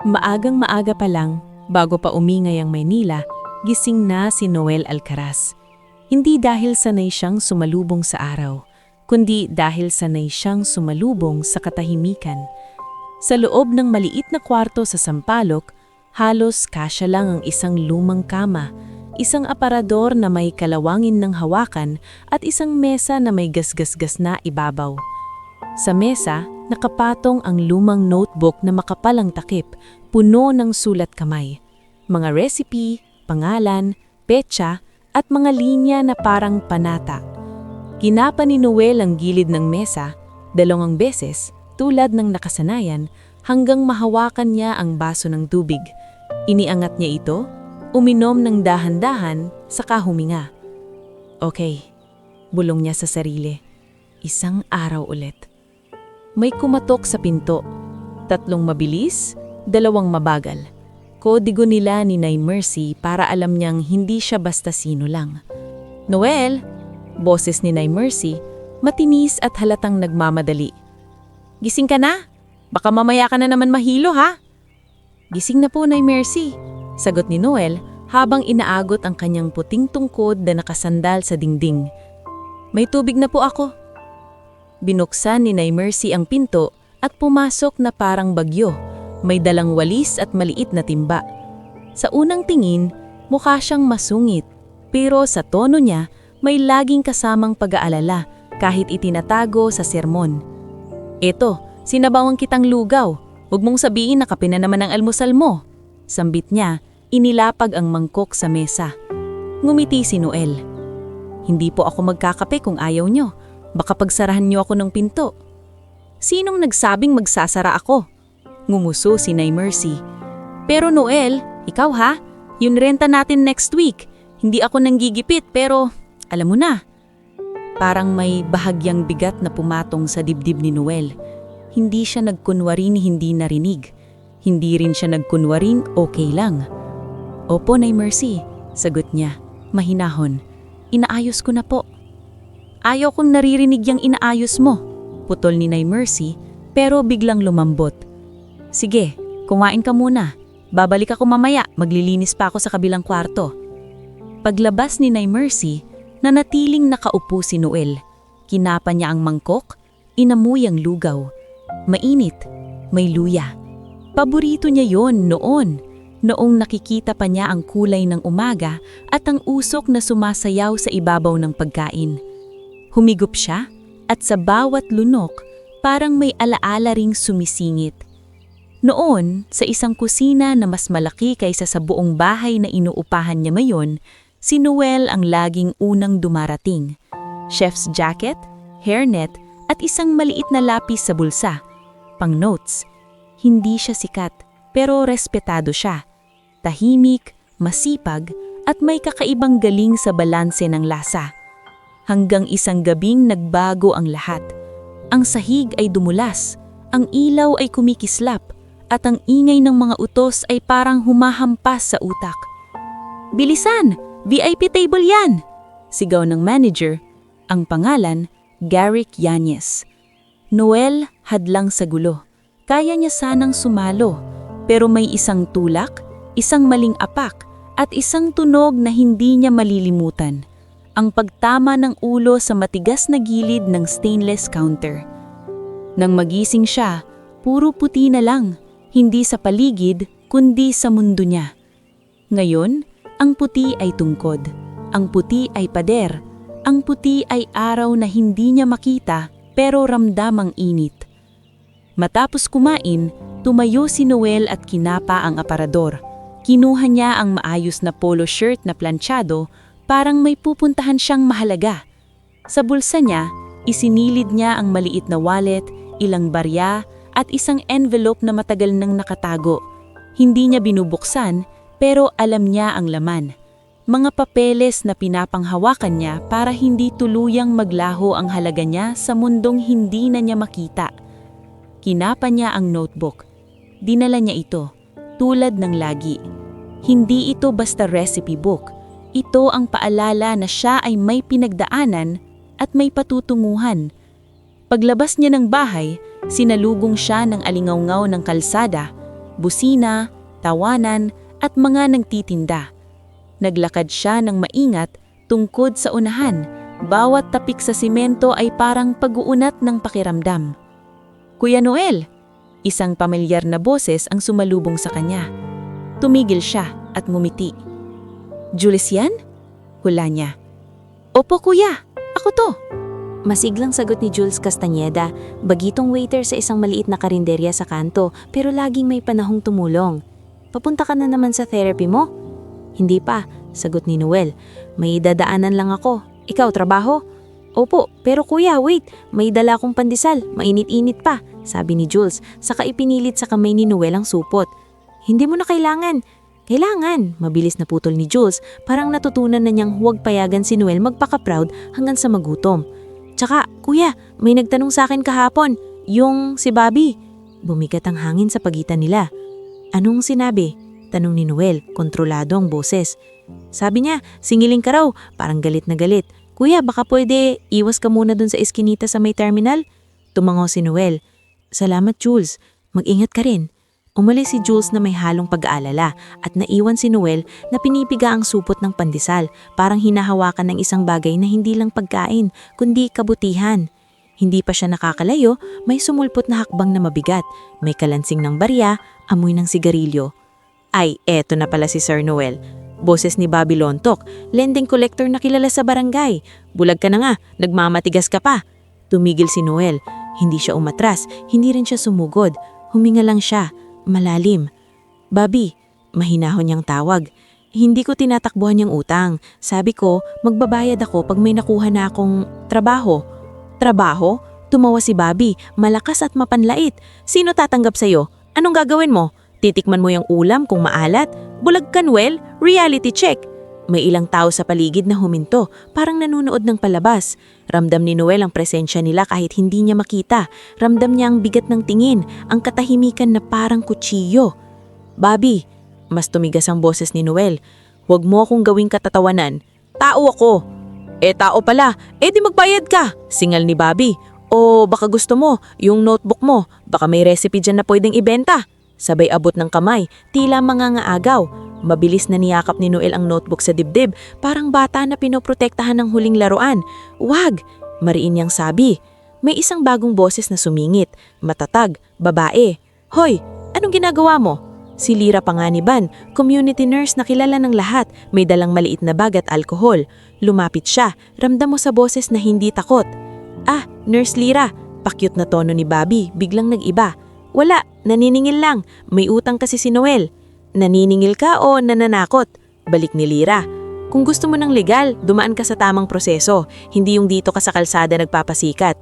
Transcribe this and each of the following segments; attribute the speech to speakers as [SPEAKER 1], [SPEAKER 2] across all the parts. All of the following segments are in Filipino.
[SPEAKER 1] Maagang-maaga pa lang, bago pa umingay ang Maynila, gising na si Noel Alcaraz. Hindi dahil sanay siyang sumalubong sa araw, kundi dahil sanay siyang sumalubong sa katahimikan. Sa loob ng maliit na kwarto sa Sampaloc, halos kasya lang ang isang lumang kama, isang aparador na may kalawangin ng hawakan at isang mesa na may gasgasgas na ibabaw. Sa mesa, nakapatong ang lumang notebook na makapal ang takip, puno ng sulat kamay. Mga recipe, pangalan, petsa, at mga linya na parang panata. Kinapa ni Noel ang gilid ng mesa, 2 beses, tulad ng nakasanayan, hanggang mahawakan niya ang baso ng tubig. Iniangat niya ito, uminom ng dahan-dahan, saka huminga. Okay, bulong niya sa sarili. Isang araw ulit. May kumatok sa pinto. 3 mabilis, 2 mabagal. Kodigo nila ni Nay Mercy para alam niyang hindi siya basta sino lang. Noel! Boses ni Nay Mercy, matinis at halatang nagmamadali. Gising ka na? Baka mamaya ka na naman mahilo ha? Gising na po, Nay Mercy, sagot ni Noel habang inaagot ang kanyang puting tungkod na nakasandal sa dingding. May tubig na po ako. Binuksan ni Nay Mercy ang pinto at pumasok na parang bagyo. May dalang walis at maliit na timba. Sa unang tingin, mukha siyang masungit, pero sa tono niya may laging kasamang pag-aalala kahit itinatago sa sermon. Eto, sinabawan kitang lugaw. Huwag mong sabihin na kape na naman ang almusal mo. Sambit niya, inilapag ang mangkok sa mesa. Ngumiti si Noel. Hindi po ako magkakape kung ayaw nyo. Baka pagsarahan niyo ako ng pinto. Sinong nagsabing magsasara ako? Ngumuso si Nay Mercy. Pero Noel, ikaw ha? Yun renta natin next week. Hindi ako nanggigipit pero alam mo na. Parang may bahagyang bigat na pumatong sa dibdib ni Noel. Hindi siya nagkunwaring hindi narinig. Hindi rin siya nagkunwaring okay lang. Opo, Nay Mercy, sagot niya, mahinahon. Inaayos ko na po. Ayaw kong naririnig yung inaayos mo, putol ni Nay Mercy, pero biglang lumambot. Sige, kumain ka muna. Babalik ako mamaya, maglilinis pa ako sa kabilang kwarto. Paglabas ni Nay Mercy, nanatiling nakaupo si Noel. Kinapa niya ang mangkok, inamoy ang lugaw. Mainit, may luya. Paborito niya yon noong nakikita pa niya ang kulay ng umaga at ang usok na sumasayaw sa ibabaw ng pagkain. Humigop siya at sa bawat lunok parang may alaala ring sumisingit. Noon, sa isang kusina na mas malaki kaysa sa buong bahay na inuupahan niya ngayon, si Noel ang laging unang dumarating. Chef's jacket, hairnet at isang maliit na lapis sa bulsa. Pang notes. Hindi siya sikat pero respetado siya. Tahimik, masipag at may kakaibang galing sa balanse ng lasa. Hanggang isang gabing nagbago ang lahat. Ang sahig ay dumulas, ang ilaw ay kumikislap, at ang ingay ng mga utos ay parang humahampas sa utak. Bilisan! VIP table yan! Sigaw ng manager, ang pangalan, Garrick Yanez. Noel hadlang sa gulo. Kaya niya sanang sumalo, pero may isang tulak, isang maling apak, at isang tunog na hindi niya malilimutan. Ang pagtama ng ulo sa matigas na gilid ng stainless counter. Nang magising siya, puro puti na lang, hindi sa paligid kundi sa mundo niya. Ngayon, ang puti ay tungkod, ang puti ay pader, ang puti ay araw na hindi niya makita pero ramdam ang init. Matapos kumain, tumayo si Noel at kinapa ang aparador. Kinuha niya ang maayos na polo shirt na planchado, parang may pupuntahan siyang mahalaga. Sa bulsa niya, isinilid niya ang maliit na wallet, ilang barya, at isang envelope na matagal nang nakatago. Hindi niya binubuksan, pero alam niya ang laman. Mga papeles na pinapanghawakan niya para hindi tuluyang maglaho ang halaga niya sa mundong hindi na niya makita. Kinapa niya ang notebook. Dinala niya ito, tulad ng lagi. Hindi ito basta recipe book. Ito ang paalala na siya ay may pinagdaanan at may patutunguhan. Paglabas niya ng bahay, sinalubong siya ng alingawngaw ng kalsada. busina, tawanan at mga nagtitinda. Naglakad siya ng maingat tungkod sa unahan. Bawat tapik sa simento ay parang pag-uunat ng pakiramdam. "Kuya Noel!" Isang pamilyar na boses ang sumalubong sa kanya. Tumigil siya at ngumiti. "Jules yan?" Hula niya. "Opo kuya, ako to." Masiglang sagot ni Jules Castañeda, bagitong waiter sa isang maliit na karinderya sa kanto pero laging may panahong tumulong. "Papunta ka na naman sa therapy mo?" "Hindi pa," sagot ni Noel. "May dadaanan lang ako. Ikaw, trabaho?" "Opo, pero kuya, wait. May dala akong pandesal. Mainit-init pa," sabi ni Jules, saka ipinilit sa kamay ni Noel ang supot. "Hindi mo na kailangan." "Kailangan," mabilis na putol ni Jules, parang natutunan na niyang huwag payagan si Noel magpaka-proud hanggang sa magutom. "Tsaka, kuya, may nagtanong sa akin kahapon, yung si Bobby." Bumigat ang hangin sa pagitan nila. "Anong sinabi?" tanong ni Noel, kontrolado ang boses. "Sabi niya, singiling ka raw, parang galit na galit. Kuya, baka pwede iwas ka muna dun sa eskinita sa may terminal?" Tumango si Noel. "Salamat Jules, mag-ingat ka rin." Umalis si Jules na may halong pag-aalala at naiwan si Noel na pinipiga ang supot ng pandesal, parang hinahawakan ng isang bagay na hindi lang pagkain, kundi kabutihan. Hindi pa siya nakakalayo, may sumulpot na hakbang na mabigat, may kalansing ng barya, amoy ng sigarilyo. Ay, eto na pala si Sir Noel. Boses ni Bobby Lontok, lending collector na kilala sa barangay. "Bulag ka na nga, nagmamatigas ka pa." Tumigil si Noel. Hindi siya umatras, hindi rin siya sumugod. Huminga lang siya. Malalim. "Bobby," mahinahon niyang tawag. "Hindi ko tinatakbuhan yung utang. Sabi ko, magbabayad ako pag may nakuha na akong trabaho." "Trabaho?" Tumawa si Bobby, malakas at mapanlait. "Sino tatanggap sa'yo? Anong gagawin mo? Titikman mo yung ulam kung maalat? Bulag ka, Noel? Reality check." May ilang tao sa paligid na huminto, parang nanunood ng palabas. Ramdam ni Noel ang presensya nila kahit hindi niya makita. Ramdam niya ang bigat ng tingin, ang katahimikan na parang kutsiyo. "Bobby," mas tumigas ang boses ni Noel, "huwag mo akong gawing katatawanan. Tao ako." Tao pala. Di magbayad ka," singal ni Bobby. "O baka gusto mo, yung notebook mo, baka may recipe dyan na pwedeng ibenta." Sabay abot ng kamay, tila mangangaagaw. Mabilis na niyakap ni Noel ang notebook sa dibdib, parang bata na pinoprotektahan ng huling laruan. "Wag!" mariin niyang sabi. May isang bagong boses na sumingit, matatag, babae. "Hoy, anong ginagawa mo?" Si Lira Panganiban, community nurse na kilala ng lahat, may dalang maliit na bag at alkohol. Lumapit siya, ramdam mo sa boses na hindi takot. "Ah, Nurse Lira," pakyut na tono ni Bobby, biglang nag-iba. "Wala, naniningil lang, may utang kasi si Noel." "Naniningil ka o nananakot?" Balik ni Lira. "Kung gusto mo ng legal, dumaan ka sa tamang proseso, hindi yung dito ka sa kalsada nagpapasikat."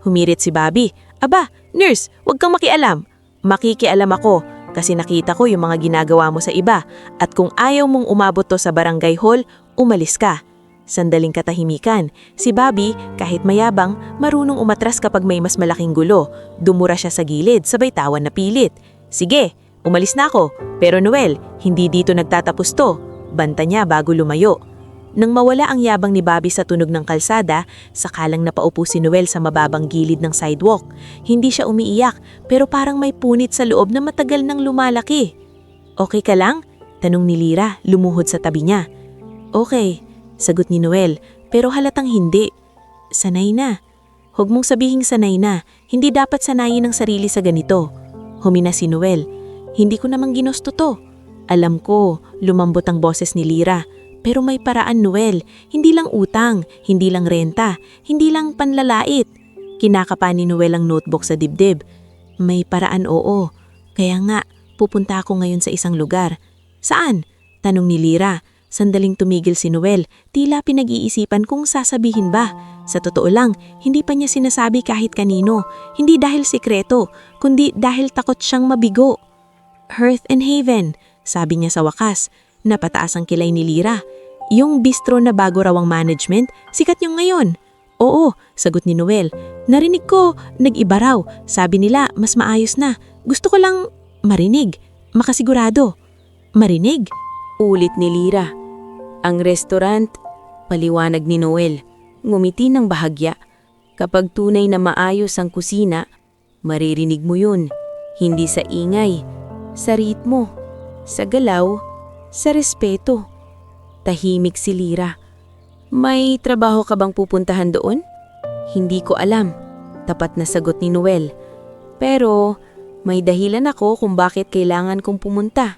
[SPEAKER 1] Humirit si Bobby. "Aba, nurse, huwag kang makialam." "Makikialam ako, kasi nakita ko yung mga ginagawa mo sa iba, at kung ayaw mong umabot to sa barangay hall, umalis ka." Sandaling katahimikan. Si Bobby, kahit mayabang, marunong umatras kapag may mas malaking gulo. Dumura siya sa gilid, sabay tawan na pilit. "Sige, umalis na ako, pero Noel, hindi dito nagtatapos to." Banta niya bago lumayo. Nang mawala ang yabang ni Bobby sa tunog ng kalsada, sakalang napaupo si Noel sa mababang gilid ng sidewalk. Hindi siya umiiyak, pero parang may punit sa loob na matagal nang lumalaki. "Okay ka lang?" tanong ni Lira, lumuhod sa tabi niya. "Okay," sagot ni Noel, pero halatang hindi. "Sanay na." "Huwag mong sabihing sanay na, hindi dapat sanayin ang sarili sa ganito." Humina si Noel. "Hindi ko namang ginusto to." "Alam ko," lumambot ang boses ni Lira. "Pero may paraan, Noel. Hindi lang utang, hindi lang renta, hindi lang panlalait." Kinakapa ni Noel ang notebook sa dibdib. "May paraan, oo. Kaya nga, pupunta ako ngayon sa isang lugar." "Saan?" tanong ni Lira. Sandaling tumigil si Noel, tila pinag-iisipan kung sasabihin ba. Sa totoo lang, hindi pa niya sinasabi kahit kanino. Hindi dahil sikreto, kundi dahil takot siyang mabigo. "Hearth and Haven," sabi niya sa wakas. Napataas ang kilay ni Lira. "Yung bistro na bago raw ang management, sikat yung ngayon." "Oo," sagot ni Noel. "Narinig ko, nag-iba raw. Sabi nila, mas maayos na. Gusto ko lang marinig, makasigurado." "Marinig?" ulit ni Lira. "Ang restaurant," paliwanag ni Noel. Ngumiti ng bahagya. "Kapag tunay na maayos ang kusina, maririnig mo yun. Hindi sa ingay, sa ritmo, sa galaw, sa respeto. Tahimik si Lyra. May trabaho ka bang pupuntahan doon? Hindi ko alam, tapat na sagot ni Noel. Pero may dahilan ako kung bakit kailangan kong pumunta.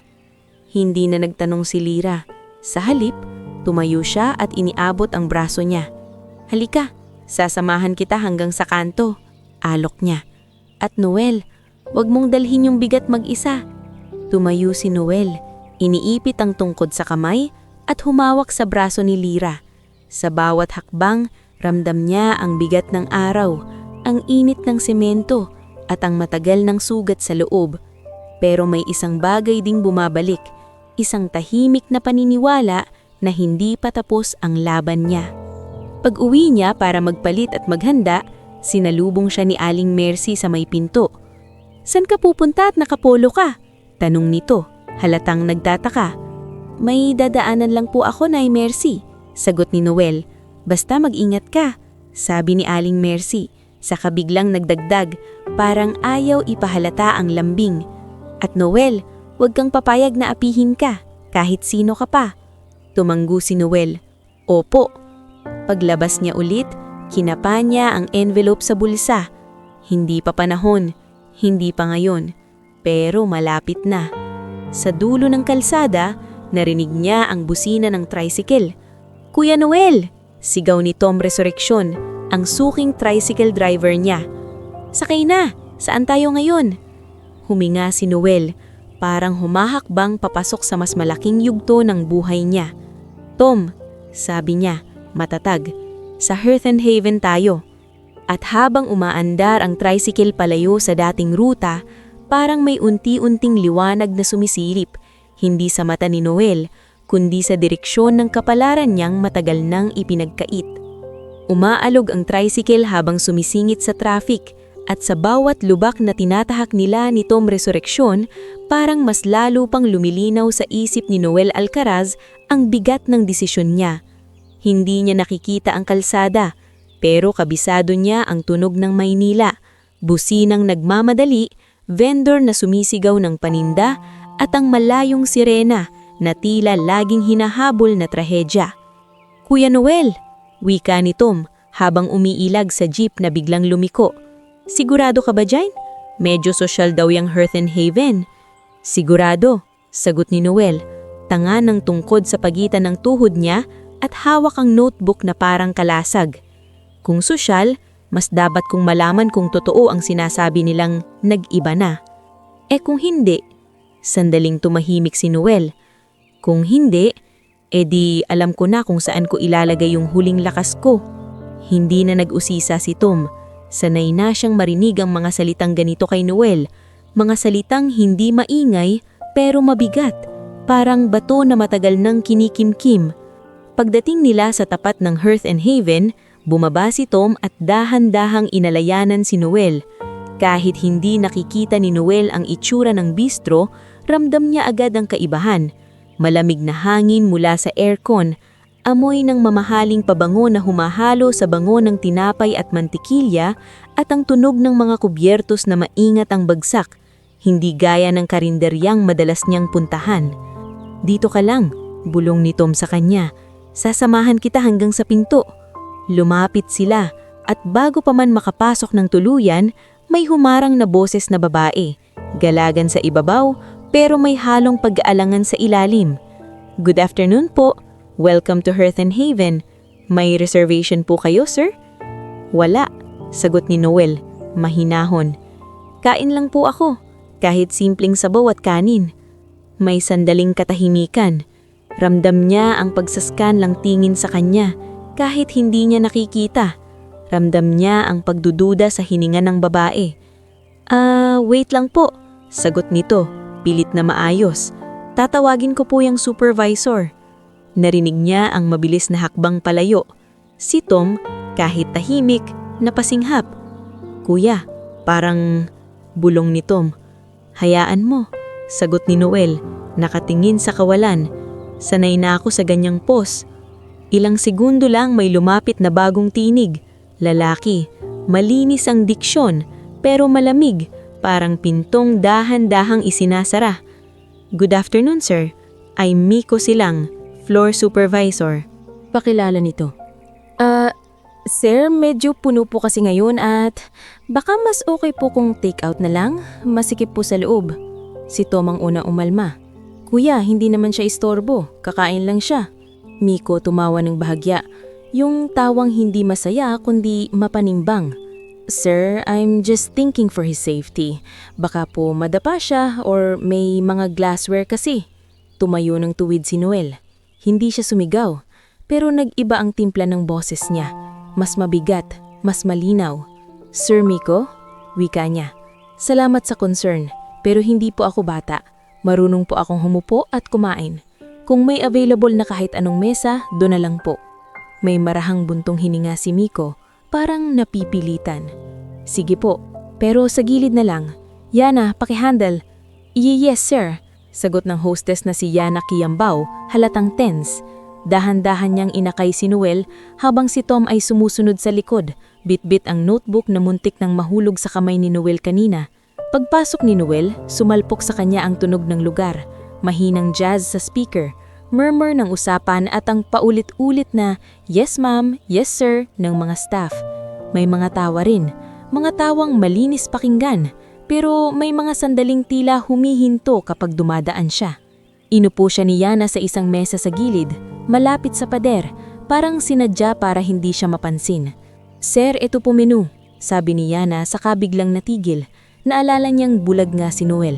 [SPEAKER 1] Hindi na nagtanong si Lyra. Sa halip, tumayo siya at iniabot ang braso niya. Halika, sasamahan kita hanggang sa kanto. Alok niya. At Noel, wag mong dalhin yung bigat mag-isa. Tumayo si Noel, iniipit ang tungkod sa kamay at humawak sa braso ni Lyra. Sa bawat hakbang, ramdam niya ang bigat ng araw, ang init ng semento at ang matagal ng sugat sa loob. Pero may isang bagay ding bumabalik, isang tahimik na paniniwala na hindi pa tapos ang laban niya. Pag-uwi niya para magpalit at maghanda, sinalubong siya ni Aling Mercy sa may pinto. "San ka pupunta at nakapolo ka?" tanong nito, halatang nagtataka. "May dadaanan lang po ako, Nay Mercy," sagot ni Noel. "Basta mag-ingat ka," sabi ni Aling Mercy, saka biglang nagdagdag, parang ayaw ipahalata ang lambing. "At Noel, huwag kang papayag na apihin ka, kahit sino ka pa." Tumanggo si Noel. "Opo." Paglabas niya ulit, kinapa niya ang envelope sa bulsa. Hindi pa panahon, hindi pa ngayon, pero malapit na. Sa dulo ng kalsada, narinig niya ang busina ng tricycle. "Kuya Noel!" sigaw ni Tom Resurrection, ang suking tricycle driver niya. "Sakay na! Saan tayo ngayon?" Huminga si Noel, parang humahakbang papasok sa mas malaking yugto ng buhay niya. "Tom," sabi niya, matatag, "sa Hearth and Haven tayo." At habang umaandar ang tricycle palayo sa dating ruta, parang may unti-unting liwanag na sumisilip, hindi sa mata ni Noel, kundi sa direksyon ng kapalaran niyang matagal nang ipinagkait. Umaalog ang tricycle habang sumisingit sa traffic, at sa bawat lubak na tinatahak nila ni Tom Resurrection, parang mas lalo pang lumilinaw sa isip ni Noel Alcaraz ang bigat ng desisyon niya. Hindi niya nakikita ang kalsada, pero kabisado niya ang tunog ng Maynila, businang nagmamadali, vendor na sumisigaw ng paninda, at ang malayong sirena na tila laging hinahabol na trahedya. "Kuya Noel," wika ni Tom habang umiilag sa jeep na biglang lumiko. "Sigurado ka ba dyan? Medyo sosyal daw yung Hearth and Haven." "Sigurado," sagot ni Noel, tanga ng tungkod sa pagitan ng tuhod niya at hawak ang notebook na parang kalasag. Kung sosyal, mas dapat kong malaman kung totoo ang sinasabi nilang nag-iba na. Kung hindi, sandaling tumahimik si Noel. Kung hindi, edi alam ko na kung saan ko ilalagay yung huling lakas ko. Hindi na nag-usisa si Tom. Sanay na siyang marinig ang mga salitang ganito kay Noel. Mga salitang hindi maingay pero mabigat, parang bato na matagal nang kinikimkim. Pagdating nila sa tapat ng Hearth and Haven, bumaba si Tom at dahan-dahang inalayanan si Noel. Kahit hindi nakikita ni Noel ang itsura ng bistro, ramdam niya agad ang kaibahan. Malamig na hangin mula sa aircon, amoy ng mamahaling pabango na humahalo sa bango ng tinapay at mantikilya, at ang tunog ng mga kubyertos na maingat ang bagsak, hindi gaya ng karinderyang madalas niyang puntahan. "Dito ka lang," bulong ni Tom sa kanya. "Sasamahan kita hanggang sa pinto." Lumapit sila, at bago pa man makapasok ng tuluyan, may humarang na boses na babae. Galagan sa ibabaw, pero may halong pag-aalangan sa ilalim. "Good afternoon po. Welcome to Hearth and Haven. May reservation po kayo, sir?" "Wala," sagot ni Noel, mahinahon. "Kain lang po ako, kahit simpleng sabaw at kanin." May sandaling katahimikan. Ramdam niya ang pagsaskan lang tingin sa kanya, kahit hindi niya nakikita. Ramdam niya ang pagdududa sa hininga ng babae. Wait lang po," sagot nito, pilit na maayos. "Tatawagin ko po yung supervisor." Narinig niya ang mabilis na hakbang palayo. Si Tom, kahit tahimik, napasinghap. "Kuya, parang..." bulong ni Tom. "Hayaan mo," sagot ni Noel, nakatingin sa kawalan. "Sanay na ako sa ganyang pos." Ilang segundo lang may lumapit na bagong tinig. Lalaki, malinis ang diksyon, pero malamig, parang pintong dahan-dahang isinasara.
[SPEAKER 2] Good afternoon, sir. I'm Miko Silang, floor supervisor.
[SPEAKER 1] Pakilala nito. Sir, medyo puno po kasi ngayon at baka mas okay po kung take out na lang, masikip po sa loob. Si Tom ang una umalma. Kuya, hindi naman siya istorbo, kakain lang siya. Miko tumawa ng bahagya, yung tawang hindi masaya kundi mapanimbang. Sir, I'm just thinking for his safety. Baka po madapa siya or may mga glassware kasi. Tumayo ng tuwid si Noel. Hindi siya sumigaw, pero nag-iba ang timpla ng boses niya. Mas mabigat, mas malinaw. Sir Miko, wika niya. Salamat sa concern, pero hindi po ako bata. Marunong po akong humupo at kumain. Kung may available na kahit anong mesa, doon na lang po. May marahang buntong hininga si Miko, parang napipilitan. Sige po, pero sa gilid na lang. Yana, pakihandle. Yes sir, sagot ng hostess na si Yana Kiyambao, halatang tense. Dahan-dahan niyang inakay si Noel habang si Tom ay sumusunod sa likod, bit-bit ang notebook na muntik nang mahulog sa kamay ni Noel kanina. Pagpasok ni Noel, sumalpok sa kanya ang tunog ng lugar, mahinang jazz sa speaker, murmur ng usapan at ang paulit-ulit na yes ma'am, yes sir ng mga staff. May mga tawa rin, mga tawang malinis pakinggan, pero may mga sandaling tila humihinto kapag dumadaan siya. Inupo siya ni Yana sa isang mesa sa gilid, malapit sa pader, parang sinadya para hindi siya mapansin. Sir, ito po menu, sabi ni Yana saka biglang natigil. Naalala niyang bulag nga si Noel.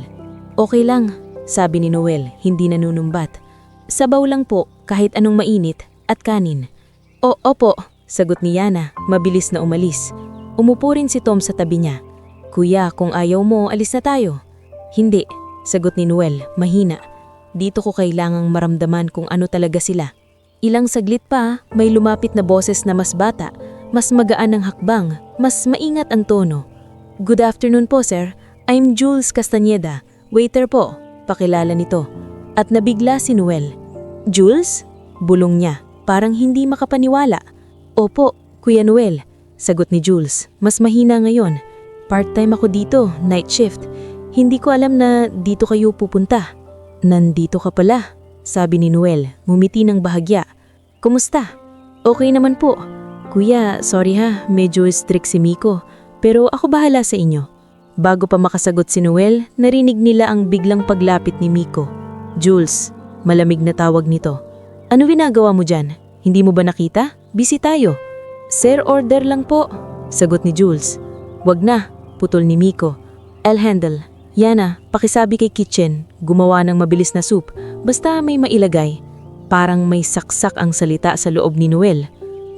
[SPEAKER 1] Okay lang, sabi ni Noel, hindi nanunumbat. Sabaw lang po, kahit anong mainit, at kanin. Opo, sagot ni Yana, mabilis na umalis. Umupo rin si Tom sa tabi niya. Kuya, kung ayaw mo, alis na tayo. Hindi, sagot ni Noel, mahina. Dito ko kailangang maramdaman kung ano talaga sila. Ilang saglit pa, may lumapit na boses na mas bata, mas magaan ang hakbang, mas maingat ang tono. Good afternoon po sir, I'm Jules Castañeda, waiter po, pakilala nito. At nabigla si Noel. Jules? Bulong niya, parang hindi makapaniwala. Opo, Kuya Noel, sagot ni Jules, mas mahina ngayon. Part-time ako dito, night shift. Hindi ko alam na dito kayo pupunta. Nandito ka pala, sabi ni Noel, ngumiti ng bahagya. Kumusta? Okay naman po. Kuya, sorry ha, medyo strict si Miko, pero ako bahala sa inyo. Bago pa makasagot si Noel, narinig nila ang biglang paglapit ni Miko. Jules, malamig na tawag nito. Ano ginagawa mo dyan? Hindi mo ba nakita? Busy tayo. Sir, order lang po, sagot ni Jules. Wag na, putol ni Miko. I'll handle. Yana, pakisabi kay kitchen, gumawa ng mabilis na soup, basta may mailagay. Parang may saksak ang salita sa loob ni Noel.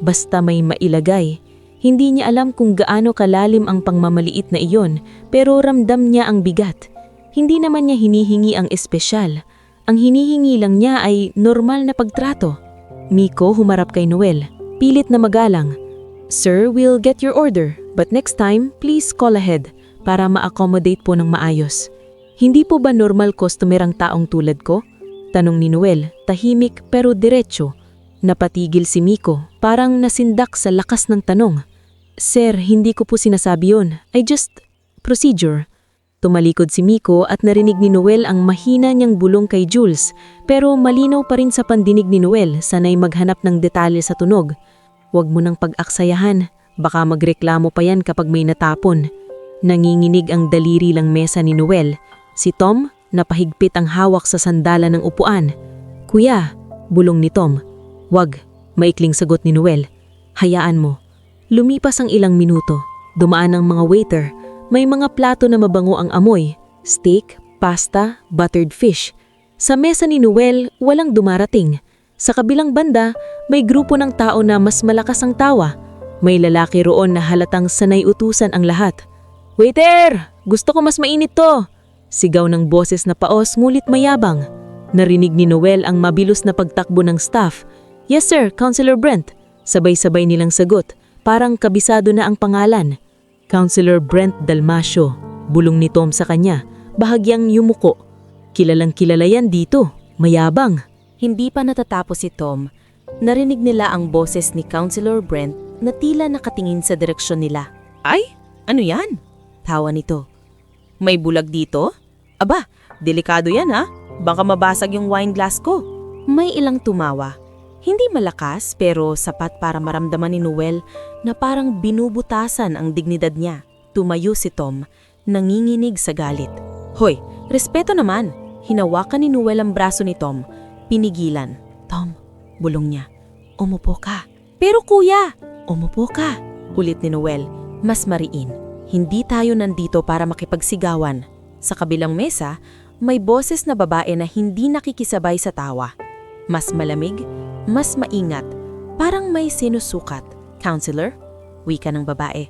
[SPEAKER 1] Basta may mailagay. Hindi niya alam kung gaano kalalim ang pangmamaliit na iyon, pero ramdam niya ang bigat. Hindi naman niya hinihingi ang espesyal. Ang hinihingi lang niya ay normal na pagtrato. Miko humarap kay Noel, pilit na magalang. Sir, we'll get your order, but next time, please call ahead para ma-accommodate po ng maayos. Hindi po ba normal customer ang taong tulad ko? Tanong ni Noel, tahimik pero diretso. Napatigil si Miko, parang nasindak sa lakas ng tanong. Sir, hindi ko po sinasabi yun. Procedure. Tumalikod si Miko at narinig ni Noel ang mahina niyang bulong kay Jules, pero malinaw pa rin sa pandinig ni Noel, sanay maghanap ng detalye sa tunog. Huwag mo nang pag-aksayahan, baka magreklamo pa yan kapag may natapon. Nanginginig ang daliri lang mesa ni Noel. Si Tom, napahigpit ang hawak sa sandala ng upuan. Kuya, bulong ni Tom. Wag, maikling sagot ni Noel. Hayaan mo. Lumipas ang ilang minuto. Dumaan ang mga waiter. May mga plato na mabango ang amoy. Steak, pasta, buttered fish. Sa mesa ni Noel, walang dumarating. Sa kabilang banda, may grupo ng tao na mas malakas ang tawa. May lalaki roon na halatang sanay utusan ang lahat. Waiter! Gusto ko mas mainit to! Sigaw ng boses na paos ngulit mayabang. Narinig ni Noel ang mabilos na pagtakbo ng staff. Yes sir, Councilor Brent. Sabay-sabay nilang sagot, parang kabisado na ang pangalan. Councilor Brent Dalmasio. Bulong ni Tom sa kanya, bahagyang yumuko. Kilalang kilala yan dito, mayabang. Hindi pa natatapos si Tom. Narinig nila ang boses ni Councilor Brent na tila nakatingin sa direksyon nila. Ay, ano yan? Tawa nito. May bulag dito? Aba, delikado yan ha?
[SPEAKER 2] Baka mabasag yung wine glass ko. May ilang tumawa. Hindi malakas pero sapat para maramdaman ni Noel na parang binubutasan ang dignidad niya. Tumayo si Tom, nanginginig sa galit. Hoy, respeto naman. Hinawakan ni Noel ang braso ni Tom. Pinigilan. Tom, bulong niya. Umupo ka. Pero kuya, umupo ka. Ulit ni Noel. Mas mariin. Hindi tayo nandito para makipagsigawan. Sa kabilang mesa, may boses na babae na hindi nakikisabay sa tawa. Mas malamig, mas maingat, parang may sinusukat. Counselor? Wika ng babae.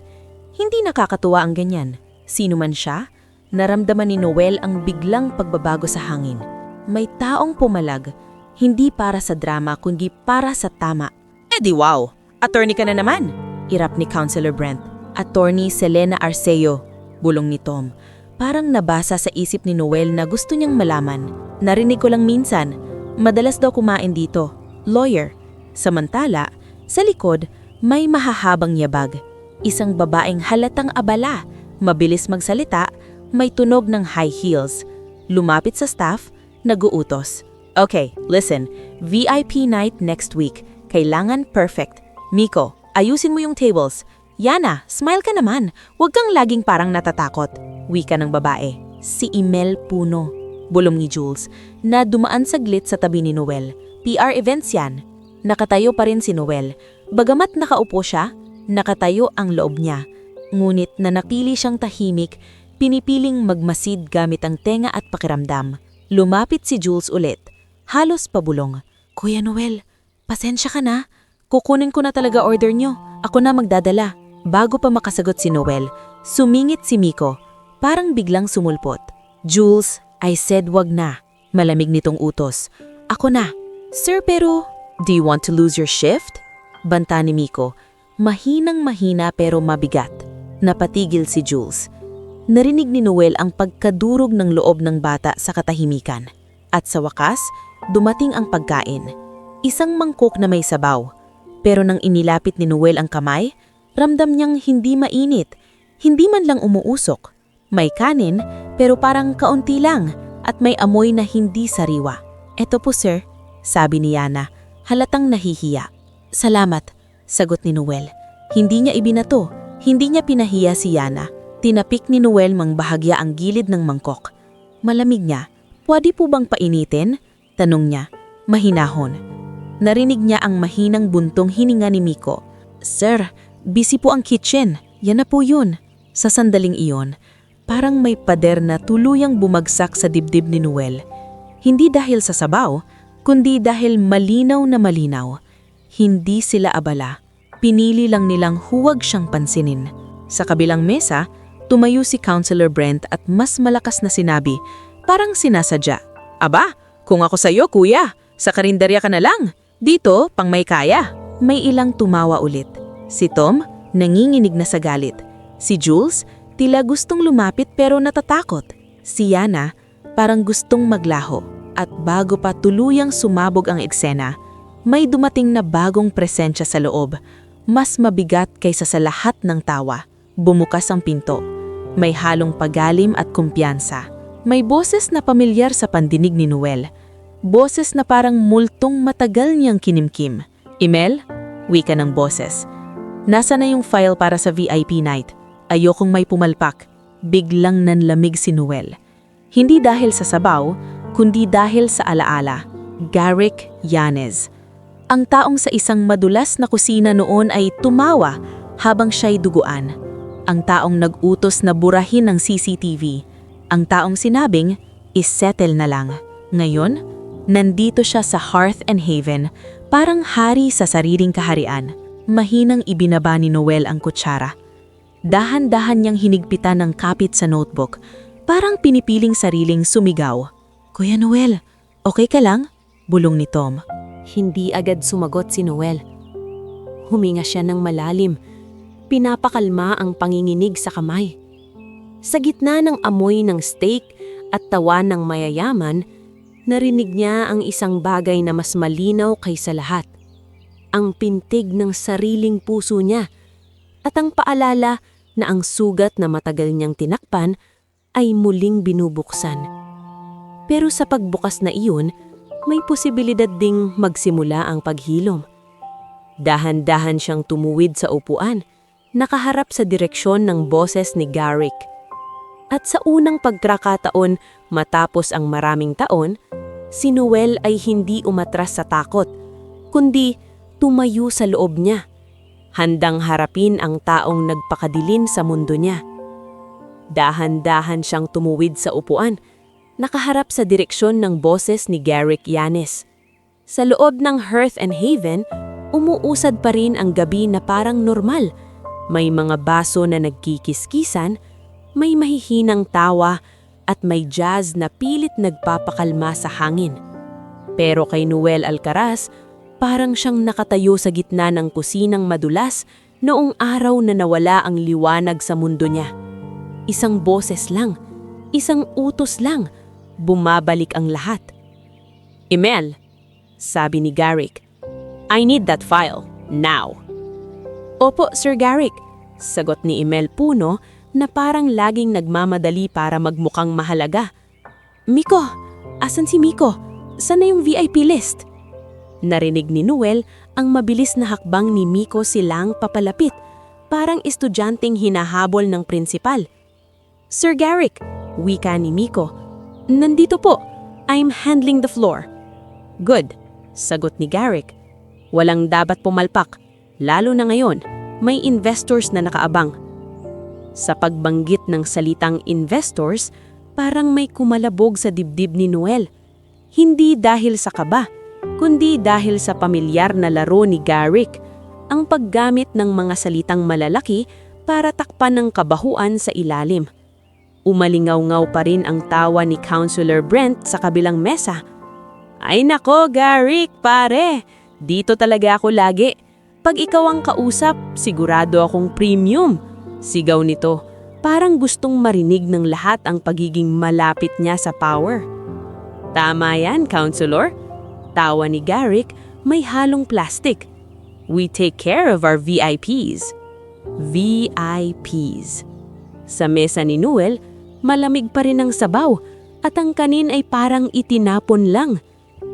[SPEAKER 2] Hindi nakakatuwa ang ganyan. Sino man siya, naramdaman ni Noel ang biglang pagbabago sa hangin. May taong pumalag, hindi para sa drama kundi para sa tama. Di wow! Attorney ka na naman! Irap ni Counselor Brent. Attorney Selena Arceo, bulong ni Tom. Parang nabasa sa isip ni Noel na gusto niyang malaman. Narinig ko lang minsan, madalas daw kumain dito. Lawyer. Samantala, sa likod, may mahahabang yabag. Isang babaeng halatang abala, mabilis magsalita, may tunog ng high heels. Lumapit sa staff, naguutos. Okay, listen, VIP night next week. Kailangan perfect. Miko, ayusin mo yung tables. Yana, smile ka naman. Huwag kang laging parang natatakot. Wika ng babae. Si Imel Puno, bulong ni Jules, na dumaan saglit sa tabi ni Noel. PR events yan. Nakatayo pa rin si Noel. Bagamat nakaupo siya, nakatayo ang loob niya. Ngunit nanatili siyang tahimik, pinipiling magmasid gamit ang tenga at pakiramdam. Lumapit si Jules ulit. Halos pabulong. Kuya Noel, pasensya ka na. Kukunin ko na talaga order nyo. Ako na magdadala. Bago pa makasagot si Noel, sumingit si Miko. Parang biglang sumulpot. Jules, I said wag na. Malamig nitong utos. Ako na. Sir, pero do you want to lose your shift? Banta ni Miko. Mahinang-mahina pero mabigat. Napatigil si Jules. Narinig ni Noel ang pagkadurog ng loob ng bata sa katahimikan. At sa wakas, dumating ang pagkain. Isang mangkok na may sabaw. Pero nang inilapit ni Noel ang kamay, ramdam niyang hindi mainit, hindi man lang umuusok. May kanin, pero parang kaunti lang at may amoy na hindi sariwa. Eto po sir, sabi ni Yana, halatang nahihiya. Salamat, sagot ni Noel. Hindi niya ibinato, hindi niya pinahiya si Yana. Tinapik ni Noel mang bahagya ang gilid ng mangkok. Malamig niya, pwede po bang painitin? Tanong niya, mahinahon. Narinig niya ang mahinang buntong hininga ni Miko. Sir, busy po ang kitchen. Yan na po yun. Sa sandaling iyon, parang may pader na tuluyang bumagsak sa dibdib ni Noel. Hindi dahil sa sabaw, kundi dahil malinaw na malinaw. Hindi sila abala. Pinili lang nilang huwag siyang pansinin. Sa kabilang mesa, tumayo si Counselor Brent at mas malakas na sinabi, parang sinasadya. Aba, kung ako sa'yo kuya, sa karinderya ka na lang. Dito, pang may kaya. May ilang tumawa ulit. Si Tom, nanginginig na sa galit. Si Jules, tila gustong lumapit pero natatakot. Si Yana, parang gustong maglaho. At bago pa tuluyang sumabog ang eksena, may dumating na bagong presensya sa loob. Mas mabigat kaysa sa lahat ng tawa. Bumukas ang pinto. May halong pagalim at kumpiyansa. May boses na pamilyar sa pandinig ni Noel. Boses na parang multong matagal niyang kinimkim. Imel? Wika ng boses. Nasa na yung file para sa VIP night? Ayokong may pumalpak. Biglang nanlamig si Noel. Hindi dahil sa sabaw, kundi dahil sa alaala. Garrick Yanez. Ang taong sa isang madulas na kusina noon ay tumawa habang siya'y duguan. Ang taong nag-utos na burahin ng CCTV. Ang taong sinabing, isettle na lang. Ngayon, nandito siya sa Hearth and Haven, parang hari sa sariling kaharian. Mahinang ibinaba ni Noel ang kutsara. Dahan-dahan niyang hinigpitan ng kapit sa notebook, parang pinipiling sariling sumigaw. Kuya Noel, okay ka lang? Bulong ni Tom.
[SPEAKER 1] Hindi agad sumagot si Noel. Huminga siya ng malalim. Pinapakalma ang panginginig sa kamay. Sa gitna ng amoy ng steak at tawa ng mayayaman, narinig niya ang isang bagay na mas malinaw kaysa lahat. Ang pintig ng sariling puso niya at ang paalala na ang sugat na matagal niyang tinakpan ay muling binubuksan. Pero sa pagbukas na iyon, may posibilidad ding magsimula ang paghilom. Dahan-dahan siyang tumuwid sa upuan, nakaharap sa direksyon ng boses ni Garrick. At sa unang pagkakataon matapos ang maraming taon, si Noel ay hindi umatras sa takot, kundi tumayo sa loob niya, handang harapin ang taong nagpakadilim sa mundo niya. Dahan-dahan siyang tumuwid sa upuan, nakaharap sa direksyon ng boses ni Garrick Yanes. Sa loob ng Hearth and Haven, umuusad pa rin ang gabi na parang normal. May mga baso na nagkikiskisan, may mahihinang tawa, at may jazz na pilit nagpapakalma sa hangin. Pero kay Noel Alcaraz, parang siyang nakatayo sa gitna ng kusinang madulas noong araw na nawala ang liwanag sa mundo niya. Isang boses lang, isang utos lang, bumabalik ang lahat. "Emel," sabi ni Garrick, "I need that file, now." "Opo, Sir Garrick," sagot ni Emel Puno na parang laging nagmamadali para magmukhang mahalaga. "Miko, asan si Miko? Saan na yung VIP list?" Narinig ni Noel ang mabilis na hakbang ni Miko silang papalapit, parang estudyanteng hinahabol ng prinsipal. "Sir Garrick," wika ni Miko, "nandito po. I'm handling the floor." "Good," sagot ni Garrick. "Walang dapat pumalpak, lalo na ngayon, may investors na nakaabang." Sa pagbanggit ng salitang investors, parang may kumalabog sa dibdib ni Noel. Hindi dahil sa kaba, kundi dahil sa pamilyar na laro ni Garrick, ang paggamit ng mga salitang malalaki para takpan ng kabahuan sa ilalim. Umalingaw-ngaw pa rin ang tawa ni Counselor Brent sa kabilang mesa. "Ay nako, Garrick, pare! Dito talaga ako lagi. Pag ikaw ang kausap, sigurado akong premium." Sigaw nito, parang gustong marinig ng lahat ang pagiging malapit niya sa power. "Tama yan, Counselor," tawa ni Garrick, may halong plastic. "We take care of our VIPs." VIPs. Sa mesa ni Noel, malamig pa rin ang sabaw at ang kanin ay parang itinapon lang.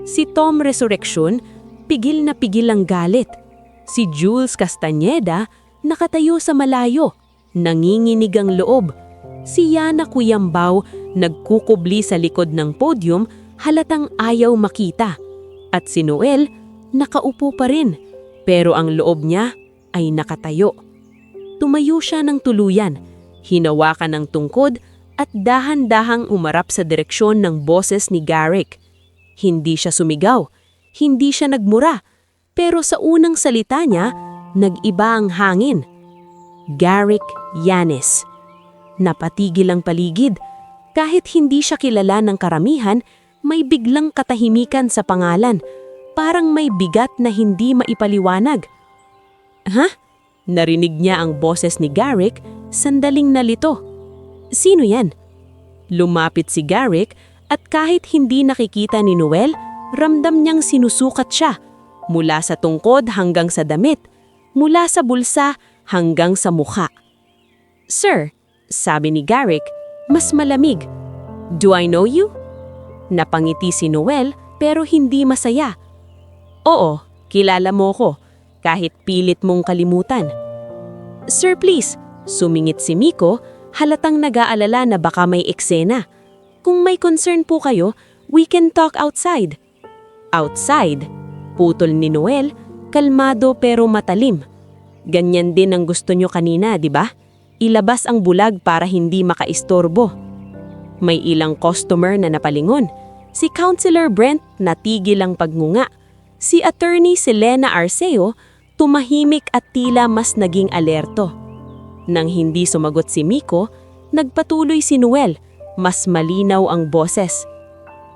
[SPEAKER 1] Si Tom Resurrection, pigil na pigil ang galit. Si Jules Castañeda, nakatayo sa malayo, nanginginig ang loob. Si Yana Cuyambao, nagkukubli sa likod ng podium, halatang ayaw makita. At si Noel, nakaupo pa rin, pero ang loob niya ay nakatayo. Tumayo siya ng tuluyan, hinawakan ng tungkod at dahan-dahang umarap sa direksyon ng boses ni Garrick. Hindi siya sumigaw, hindi siya nagmura, pero sa unang salita niya, nag-iba ang hangin. Garrick Yanes. Napatigil ang paligid. Kahit hindi siya kilala ng karamihan, may biglang katahimikan sa pangalan. Parang may bigat na hindi maipaliwanag. "Ha?" Narinig niya ang boses ni Garrick, sandaling nalito. "Sino yan?" Lumapit si Garrick at kahit hindi nakikita ni Noel, ramdam niyang sinusukat siya. Mula sa tungkod hanggang sa damit, mula sa bulsa hanggang sa mukha. "Sir," sabi ni Garrick, mas malamig, "Do I know you?" Napangiti si Noel pero hindi masaya. "Oo, kilala mo ko, kahit pilit mong kalimutan." "Sir, please," sumingit si Miko, halatang nag-aalala na baka may eksena. "Kung may concern po kayo, we can talk outside." "Outside?" Putol ni Noel, kalmado pero matalim. "Ganyan din ang gusto nyo kanina, di ba? Ilabas ang bulag para hindi makaistorbo." May ilang customer na napalingon. Si Counselor Brent natigil ang pagngunga. Si Attorney Selena Arceo tumahimik at tila mas naging alerto. Nang hindi sumagot si Miko, nagpatuloy si Noel, mas malinaw ang boses.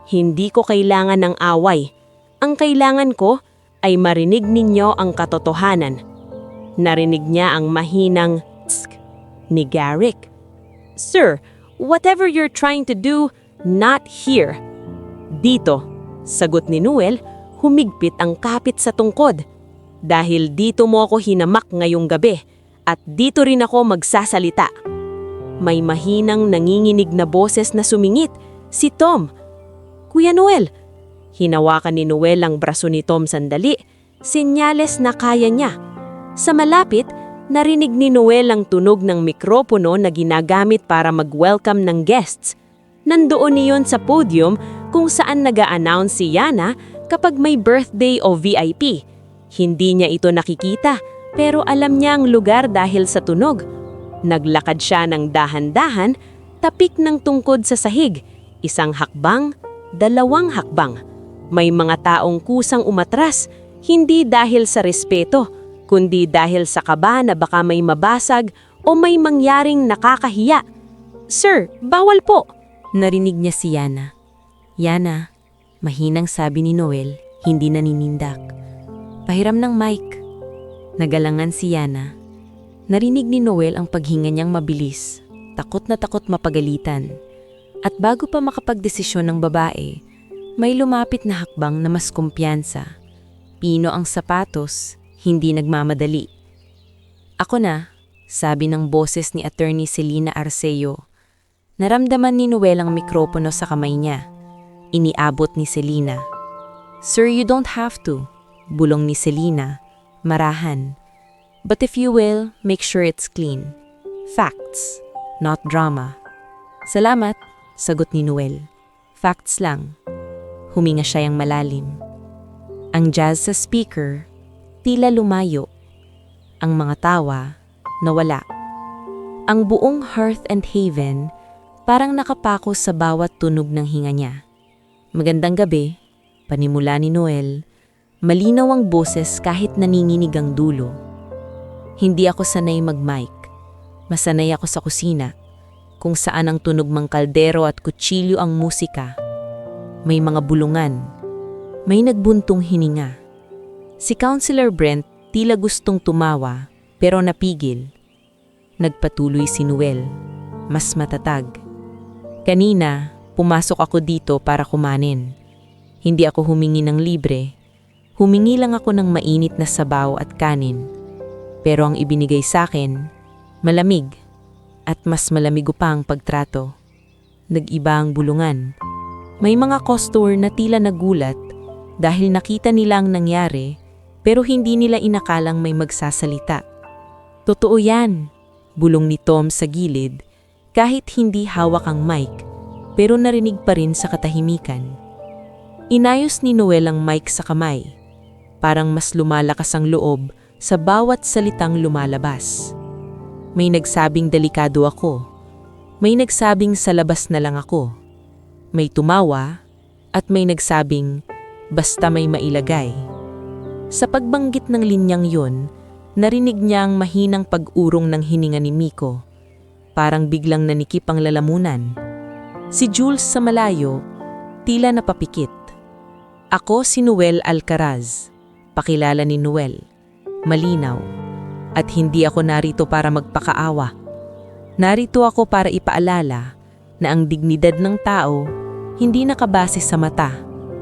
[SPEAKER 1] "Hindi ko kailangan ng away. Ang kailangan ko ay marinig ninyo ang katotohanan." Narinig niya ang mahinang tsk ni Garrick. "Sir, whatever you're trying to do, not here." "Dito," sagot ni Noel, humigpit ang kapit sa tungkod. "Dahil dito mo ako hinamak ngayong gabi, at dito rin ako magsasalita." May mahinang nanginginig na boses na sumingit, si Tom.
[SPEAKER 2] Kuya Noel! Hinawakan ni Noel ang braso ni Tom sandali. Senyales na kaya niya. Sa malapit, narinig ni Noel ang tunog ng mikropono na ginagamit para mag-welcome ng guests. Nandoon niyon sa podium kung saan nag-a-announce si Yana kapag may birthday o VIP. Hindi niya ito nakikita, pero alam niya ang lugar dahil sa tunog. Naglakad siya ng dahan-dahan, tapik ng tungkod sa sahig. Isang hakbang, 2 hakbang. May mga taong kusang umatras, hindi dahil sa respeto, kundi dahil sa kaba na baka may mabasag o may mangyaring nakakahiya. "Sir, bawal po!" Narinig niya si Yana. "Yana," mahinang sabi ni Noel, hindi naninindak. "Pahiram ng mic." Nagalangan si Yana. Narinig ni Noel ang paghinga niyang mabilis, takot na takot mapagalitan. At bago pa makapagdesisyon ng babae, may lumapit na hakbang na mas kumpiyansa. Pino ang sapatos, hindi nagmamadali. "Ako na," sabi ng boses ni Attorney Selina Arceo. Naramdaman ni Noel ang mikropono sa kamay niya. Iniabot ni Selina. "Sir, you don't have to," bulong ni Selina, marahan. "But if you will, make sure it's clean. Facts, not drama." "Salamat," sagot ni Noel. "Facts lang." Huminga siya yang malalim. Ang jazz sa speaker, tila lumayo. Ang mga tawa, nawala. Ang buong Hearth and Haven, parang nakapako sa bawat tunog ng hinga niya. "Magandang gabi," panimula ni Noel. Malinaw ang boses kahit naninginig ang dulo. "Hindi ako sanay mag-mic. Masanay ako sa kusina, kung saan ang tunog ng kaldero at kutsilyo ang musika. May mga bulungan. May nagbuntong hininga." Si Councilor Brent tila gustong tumawa, pero napigil. Nagpatuloy si Noel, mas matatag. "Kanina, pumasok ako dito para kumanin. Hindi ako humingi ng libre. Humingi lang ako ng mainit na sabaw at kanin. Pero ang ibinigay sa akin, malamig. At mas malamig pa ang pagtrato. Nag-iba ang bulungan. May mga customer na tila nagulat dahil nakita nila ang nangyari, pero hindi nila inakalang may magsasalita. "Totoo yan," bulong ni Tom sa gilid, kahit hindi hawak ang mic, pero narinig pa rin sa katahimikan. Inayos ni Noel ang mic sa kamay. Parang mas lumalakas ang loob sa bawat salitang lumalabas. May nagsabing delikado ako. May nagsabing sa labas na lang ako. May tumawa at may nagsabing basta may mailagay. Sa pagbanggit ng linyang yon, narinig niya ang mahinang pag-urong ng hininga ni Miko. Parang biglang nanikip ang lalamunan. Si Jules sa malayo, tila napapikit. "Ako si Noel Alcaraz," pakilala ni Noel. Malinaw. "At hindi ako narito para magpakaawa. Narito ako para ipaalala na ang dignidad ng tao hindi nakabase sa mata,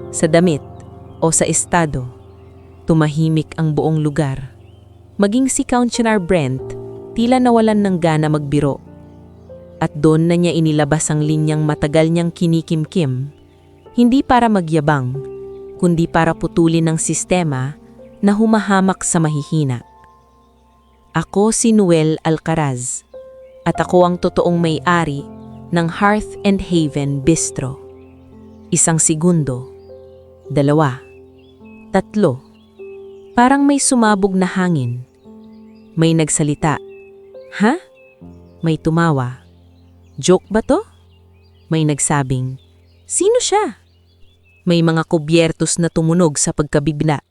[SPEAKER 2] sa damit, o sa estado." Tumahimik ang buong lugar. Maging si Councilor Brent, tila nawalan ng gana magbiro. At doon na niya inilabas ang linyang matagal niyang kinikimkim, hindi para magyabang, kundi para putulin ang sistema na humahamak sa mahihina. "Ako si Noel Alcaraz, at ako ang totoong may-ari ng Hearth and Haven Bistro." 1 segundo, 2, 3. Parang may sumabog na hangin. May nagsalita. "Ha?" May tumawa. "Joke ba to?" May nagsabing, "Sino siya?" May mga kubyertos na tumunog sa pagkabigla.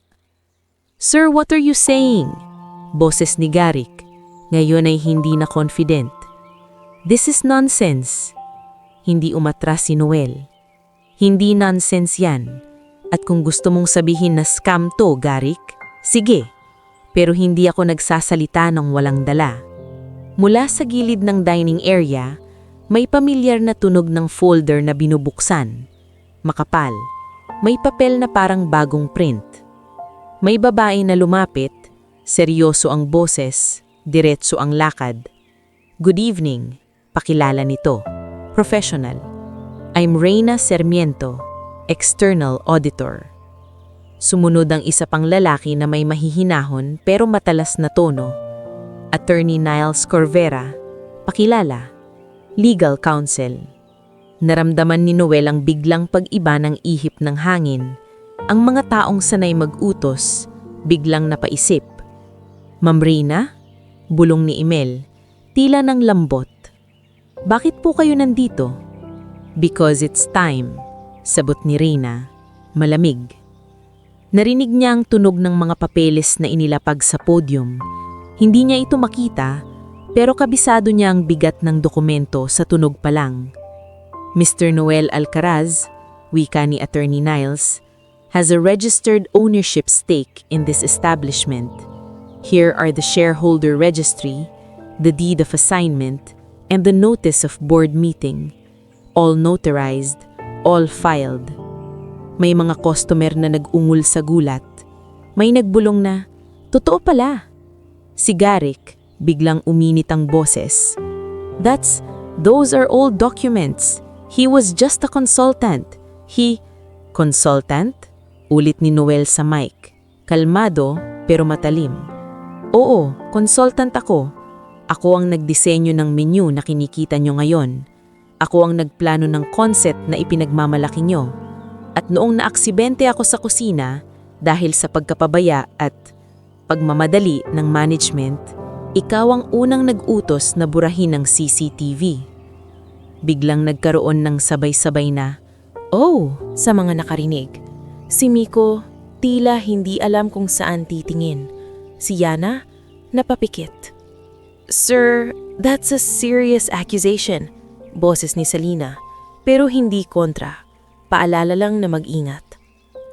[SPEAKER 2] "Sir, what are you saying?" Boses ni Garrick, ngayon ay hindi na confident. "This is nonsense." Hindi umatras si Noel. "Hindi nonsense yan. At kung gusto mong sabihin na scam to, Garrick, sige. Pero hindi ako nagsasalita ng walang dala." Mula sa gilid ng dining area, may pamilyar na tunog ng folder na binubuksan. Makapal. May papel na parang bagong print. May babae na lumapit, seryoso ang boses, diretso ang lakad. "Good evening," pakilala nito. Professional. "I'm Reyna Sarmiento, external auditor. Sumunod ang isa pang lalaki na may mahihinahon pero matalas na tono. Attorney Niles Corvera, pakilala, legal counsel. Naramdaman ni Noel ang biglang pag-iba ng ihip ng hangin. Ang mga taong sanay mag-utos, biglang napaisip. Ma'am Reyna? Bulong ni Emel, tila ng lambot. Bakit po kayo nandito? Because it's time, sabot ni Reyna, malamig. Narinig niya ang tunog ng mga papeles na inilapag sa podium. Hindi niya ito makita, pero kabisado niya ang bigat ng dokumento sa tunog pa lang. Mr. Noel Alcaraz, wika ni Attorney Niles, has a registered ownership stake in this establishment. Here are the shareholder registry, the deed of assignment, and the notice of board meeting. All notarized, all filed. May mga customer na nag-ungol sa gulat. May nagbulong na, totoo pala. Si Garrick, biglang uminit ang boses. Those are old documents. He was just a consultant. Consultant? Ulit ni Noel sa mic. Kalmado, pero matalim. Oo, consultant ako. Ako ang nagdisenyo ng menu na kinikita nyo ngayon. Ako ang nagplano ng concept na ipinagmamalaki nyo. At noong naaksidente ako sa kusina, dahil sa pagkapabaya at pagmamadali ng management, ikaw ang unang nag-utos na burahin ng CCTV. Biglang nagkaroon ng sabay-sabay na, "Oh!" sa mga nakarinig. Si Miko, tila hindi alam kung saan titingin. Si Yana, napapikit. "Sir, that's a serious accusation," boses ni Salina, pero hindi kontra. Paalala lang na mag-ingat.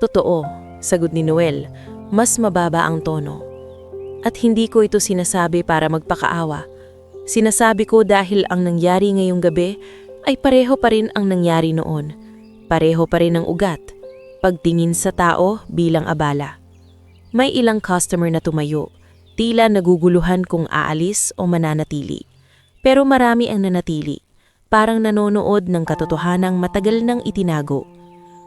[SPEAKER 2] "Totoo," sagot ni Noel, mas mababa ang tono. "At hindi ko ito sinasabi para magpakaawa. Sinasabi ko dahil ang nangyari ngayong gabi ay pareho pa rin ang nangyari noon. Pareho pa rin ang ugat, pagtingin sa tao bilang abala." May ilang customer na tumayo, tila naguguluhan kung aalis o mananatili. Pero marami ang nanatili. Parang nanonood ng katotohanang matagal nang itinago.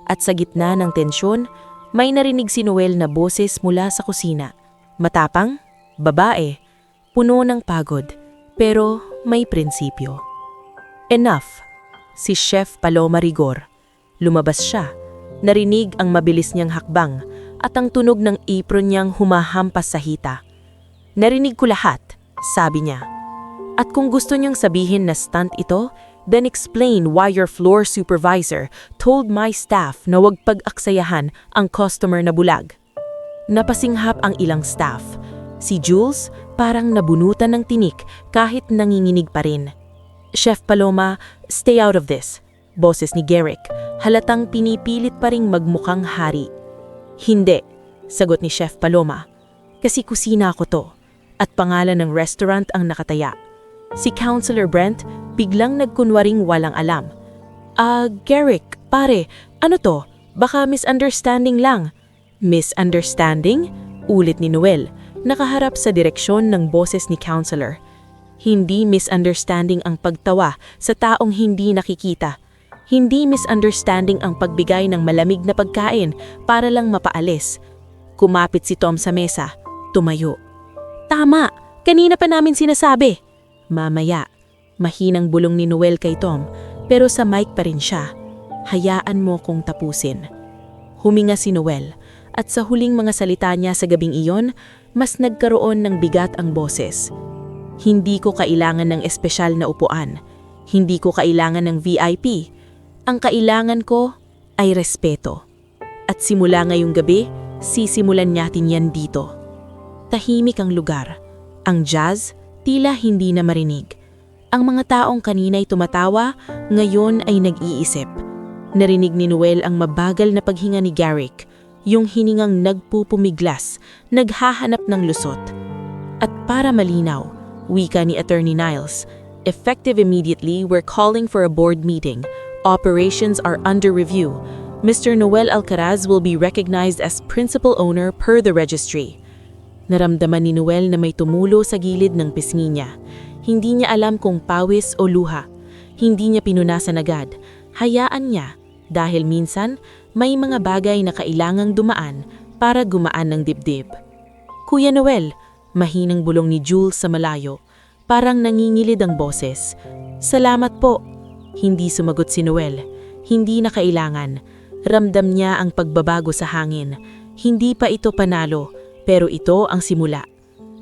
[SPEAKER 2] At sa gitna ng tensyon, may narinig si Noel na boses mula sa kusina. Matapang, babae, puno ng pagod, pero may prinsipyo. "Enough!" Si Chef Paloma Rigor. Lumabas siya. Narinig ang mabilis niyang hakbang at ang tunog ng apron niyang humahampas sa hita. "Narinig ko lahat," sabi niya. "At kung gusto niyang sabihin na stunt ito, then explain why your floor supervisor told my staff na wag pag-aksayahan ang customer na bulag." Napasinghap ang ilang staff. Si Jules parang nabunutan ng tinik kahit nanginginig pa rin. "Chef Paloma, stay out of this," boses ni Garrick, halatang pinipilit pa ring magmukhang hari. "Hindi," sagot ni Chef Paloma. "Kasi kusina ko to, at pangalan ng restaurant ang nakataya." Si Counselor Brent biglang nagkunwaring walang alam. Garrick, pare, ano to? Baka misunderstanding lang." "Misunderstanding?" ulit ni Noel, nakaharap sa direksyon ng boses ni Counselor. Hindi misunderstanding ang pagtawa sa taong hindi nakikita. Hindi misunderstanding ang pagbigay ng malamig na pagkain para lang mapaalis. Kumapit si Tom sa mesa, tumayo. "Tama, kanina pa namin sinasabi." "Mamaya," mahinang bulong ni Noel kay Tom, pero sa mic pa rin siya. "Hayaan mo kong tapusin." Huminga si Noel, at sa huling mga salita niya sa gabing iyon, mas nagkaroon ng bigat ang boses. "Hindi ko kailangan ng espesyal na upuan. Hindi ko kailangan ng VIP. Ang kailangan ko ay respeto. At simula ngayong gabi, sisimulan natin yan dito." Tahimik ang lugar. Ang jazz, tila hindi na marinig. Ang mga taong kanina'y tumatawa, ngayon ay nag-iisip. Narinig ni Noel ang mabagal na paghinga ni Garrick, yung hiningang nagpupumiglas, naghahanap ng lusot. At para malinaw, wika ni Attorney Niles, "Effective immediately, we're calling for a board meeting. Operations are under review. Mr. Noel Alcaraz will be recognized as principal owner per the registry." Naramdaman ni Noel na may tumulo sa gilid ng pisngi niya. Hindi niya alam kung pawis o luha. Hindi niya pinunasan agad. Hayaan niya, dahil minsan, may mga bagay na kailangang dumaan para gumaan ng dibdib. Kuya Noel, mahinang bulong ni Jules sa malayo. Parang nangingilid ang boses. Salamat po. Hindi sumagot si Noel. Hindi na kailangan. Ramdam niya ang pagbabago sa hangin. Hindi pa ito panalo, pero ito ang simula.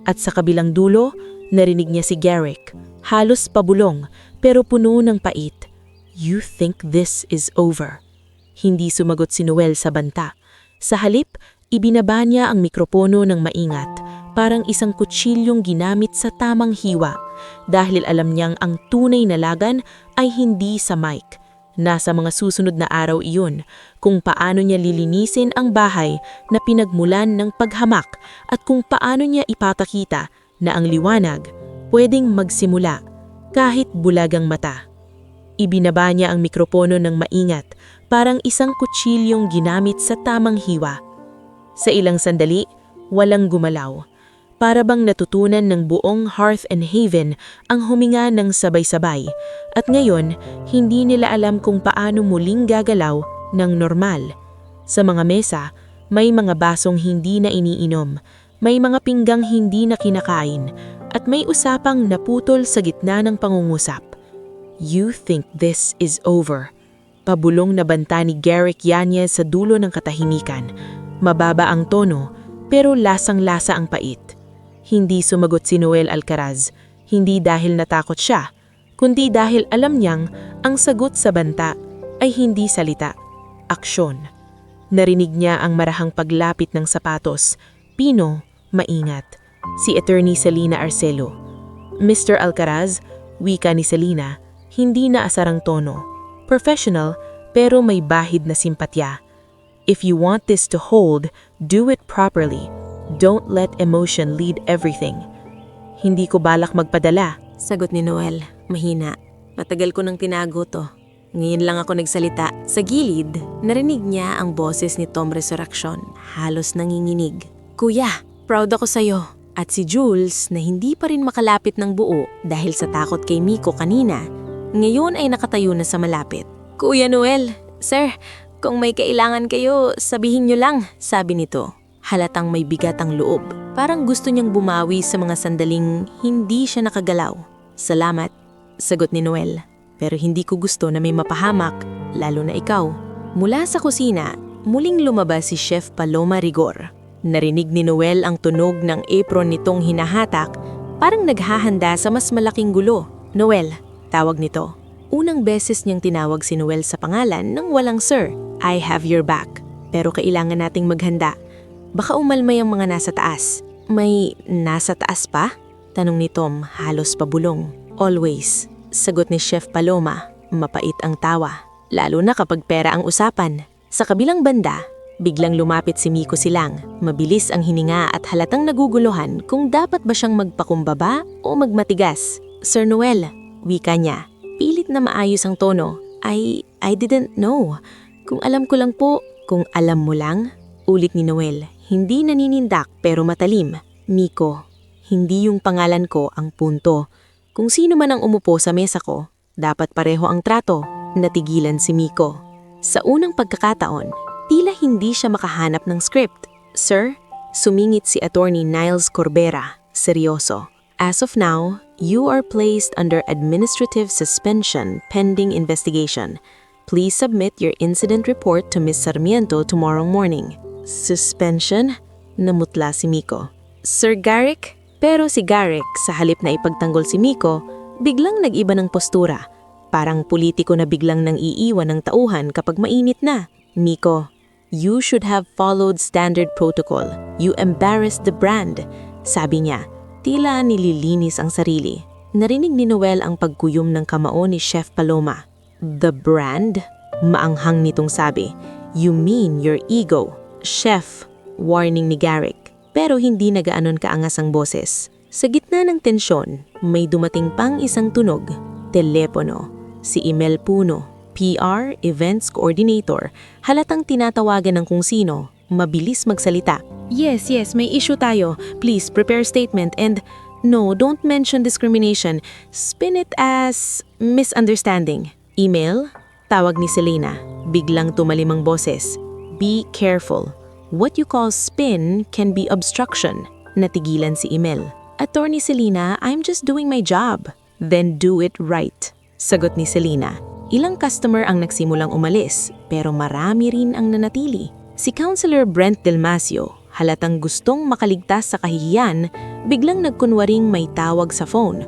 [SPEAKER 2] At sa kabilang dulo, narinig niya si Garrick. Halos pabulong, pero puno ng pait. You think this is over? Hindi sumagot si Noel sa banta. Sa halip, ibinaba niya ang mikropono ng maingat, parang isang kutsilyong ginamit sa tamang hiwa, dahil alam niyang ang tunay na lagan ay hindi sa mic. Nasa mga susunod na araw iyon, kung paano niya lilinisin ang bahay na pinagmulan ng paghamak at kung paano niya ipatakita na ang liwanag pwedeng magsimula kahit bulagang mata. Ibinaba niya ang mikropono ng maingat, parang isang kutsilyong ginamit sa tamang hiwa. Sa ilang sandali, walang gumalaw. Para bang natutunan ng buong Hearth and Haven ang huminga ng sabay-sabay. At ngayon, hindi nila alam kung paano muling gagalaw ng normal. Sa mga mesa, may mga basong hindi na iniinom, may mga pinggang hindi na kinakain, at may usapang naputol sa gitna ng pangungusap. You think this is over. Pabulong na banta ni Garrick Yanez sa dulo ng katahimikan. Mababa ang tono, pero lasang-lasa ang pait. Hindi sumagot si Noel Alcaraz, hindi dahil natakot siya, kundi dahil alam niyang ang sagot sa banta ay hindi salita, aksyon. Narinig niya ang marahang paglapit ng sapatos. Pino, maingat. Si Attorney Selina Arcelo. Mr. Alcaraz, wika ni Selina, hindi na asarang tono. Professional, pero may bahid na simpatya. If you want this to hold, do it properly. Don't let emotion lead everything. Hindi ko balak magpadala.
[SPEAKER 3] Sagot ni Noel, mahina. Matagal ko nang tinago to. Ngayon lang ako nagsalita. Sa gilid, narinig niya ang boses ni Tom Resurrection, halos nanginginig. Kuya, proud ako sa'yo. At si Jules na hindi pa rin makalapit ng buo dahil sa takot kay Miko kanina, ngayon ay nakatayo na sa malapit. Kuya Noel, sir, kung may kailangan kayo, sabihin niyo lang, sabi nito. Halatang may bigat ang loob. Parang gusto niyang bumawi sa mga sandaling hindi siya nakagalaw. Salamat, sagot ni Noel. Pero hindi ko gusto na may mapahamak, lalo na ikaw. Mula sa kusina, muling lumabas si Chef Paloma Rigor. Narinig ni Noel ang tunog ng apron nitong hinahatak, parang naghahanda sa mas malaking gulo. Noel, tawag nito. Unang beses niyang tinawag si Noel sa pangalan nang walang sir. I have your back. Pero kailangan nating maghanda. Baka umalmay ang mga nasa taas. May nasa taas pa? Tanong ni Tom, halos pabulong. Always. Sagot ni Chef Paloma, mapait ang tawa. Lalo na kapag pera ang usapan. Sa kabilang banda, biglang lumapit si Miko Silang. Mabilis ang hininga at halatang naguguluhan kung dapat ba siyang magpakumbaba o magmatigas. Sir Noel, wika niya. Pilit na maayos ang tono. I didn't know. Kung alam ko lang po, kung alam mo lang. Ulit ni Noel, hindi naninindak pero matalim. Miko, hindi yung pangalan ko ang punto. Kung sino man ang umupo sa mesa ko, dapat pareho ang trato. Natigilan si Miko. Sa unang pagkakataon, tila hindi siya makahanap ng script. Sir, sumingit si Attorney Niles Corbera, seryoso. As of now, you are placed under administrative suspension pending investigation. Please submit your incident report to Ms. Sarmiento tomorrow morning. Suspension? Namutla si Miko. Sir Garrick? Pero si Garrick, sa halip na ipagtanggol si Miko, biglang nag-iba ng postura. Parang politiko na biglang nang iiwan ng tauhan kapag mainit na. Miko, you should have followed standard protocol. You embarrassed the brand. Sabi niya, tila nililinis ang sarili. Narinig ni Noel ang pagkuyom ng kamao ni Chef Paloma. The brand? Maanghang nitong sabi. You mean your ego. Chef, warning ni Garrick. Pero hindi nagaanon kaangas ang boses. Sa gitna ng tensyon, may dumating pang isang tunog. Telepono. Si Imel Puno, PR Events Coordinator, halatang tinatawagan ng kung sino, mabilis magsalita. Yes, may issue tayo. Please prepare statement and no, don't mention discrimination. Spin it as misunderstanding. Email? Tawag ni Selena. Biglang tumalim ang boses. Be careful. What you call spin can be obstruction. Natigilan si Emil. Attorney Selena, I'm just doing my job. Then do it right. Sagot ni Selena. Ilang customer ang nagsimulang umalis, pero marami rin ang nanatili. Si Counselor Brent Delmasio, halatang gustong makaligtas sa kahihiyan, biglang nagkunwaring may tawag sa phone.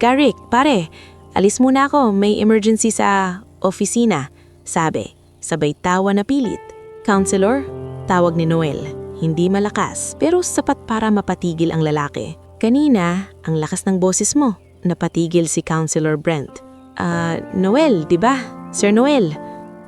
[SPEAKER 3] Garrick, pare, alis muna ako, may emergency sa opisina. Sabi, sabay tawa na pilit. Counselor, tawag ni Noel. Hindi malakas, pero sapat para mapatigil ang lalaki. Kanina, ang lakas ng boses mo. Napatigil si Counselor Brent. Noel, di ba? Sir Noel,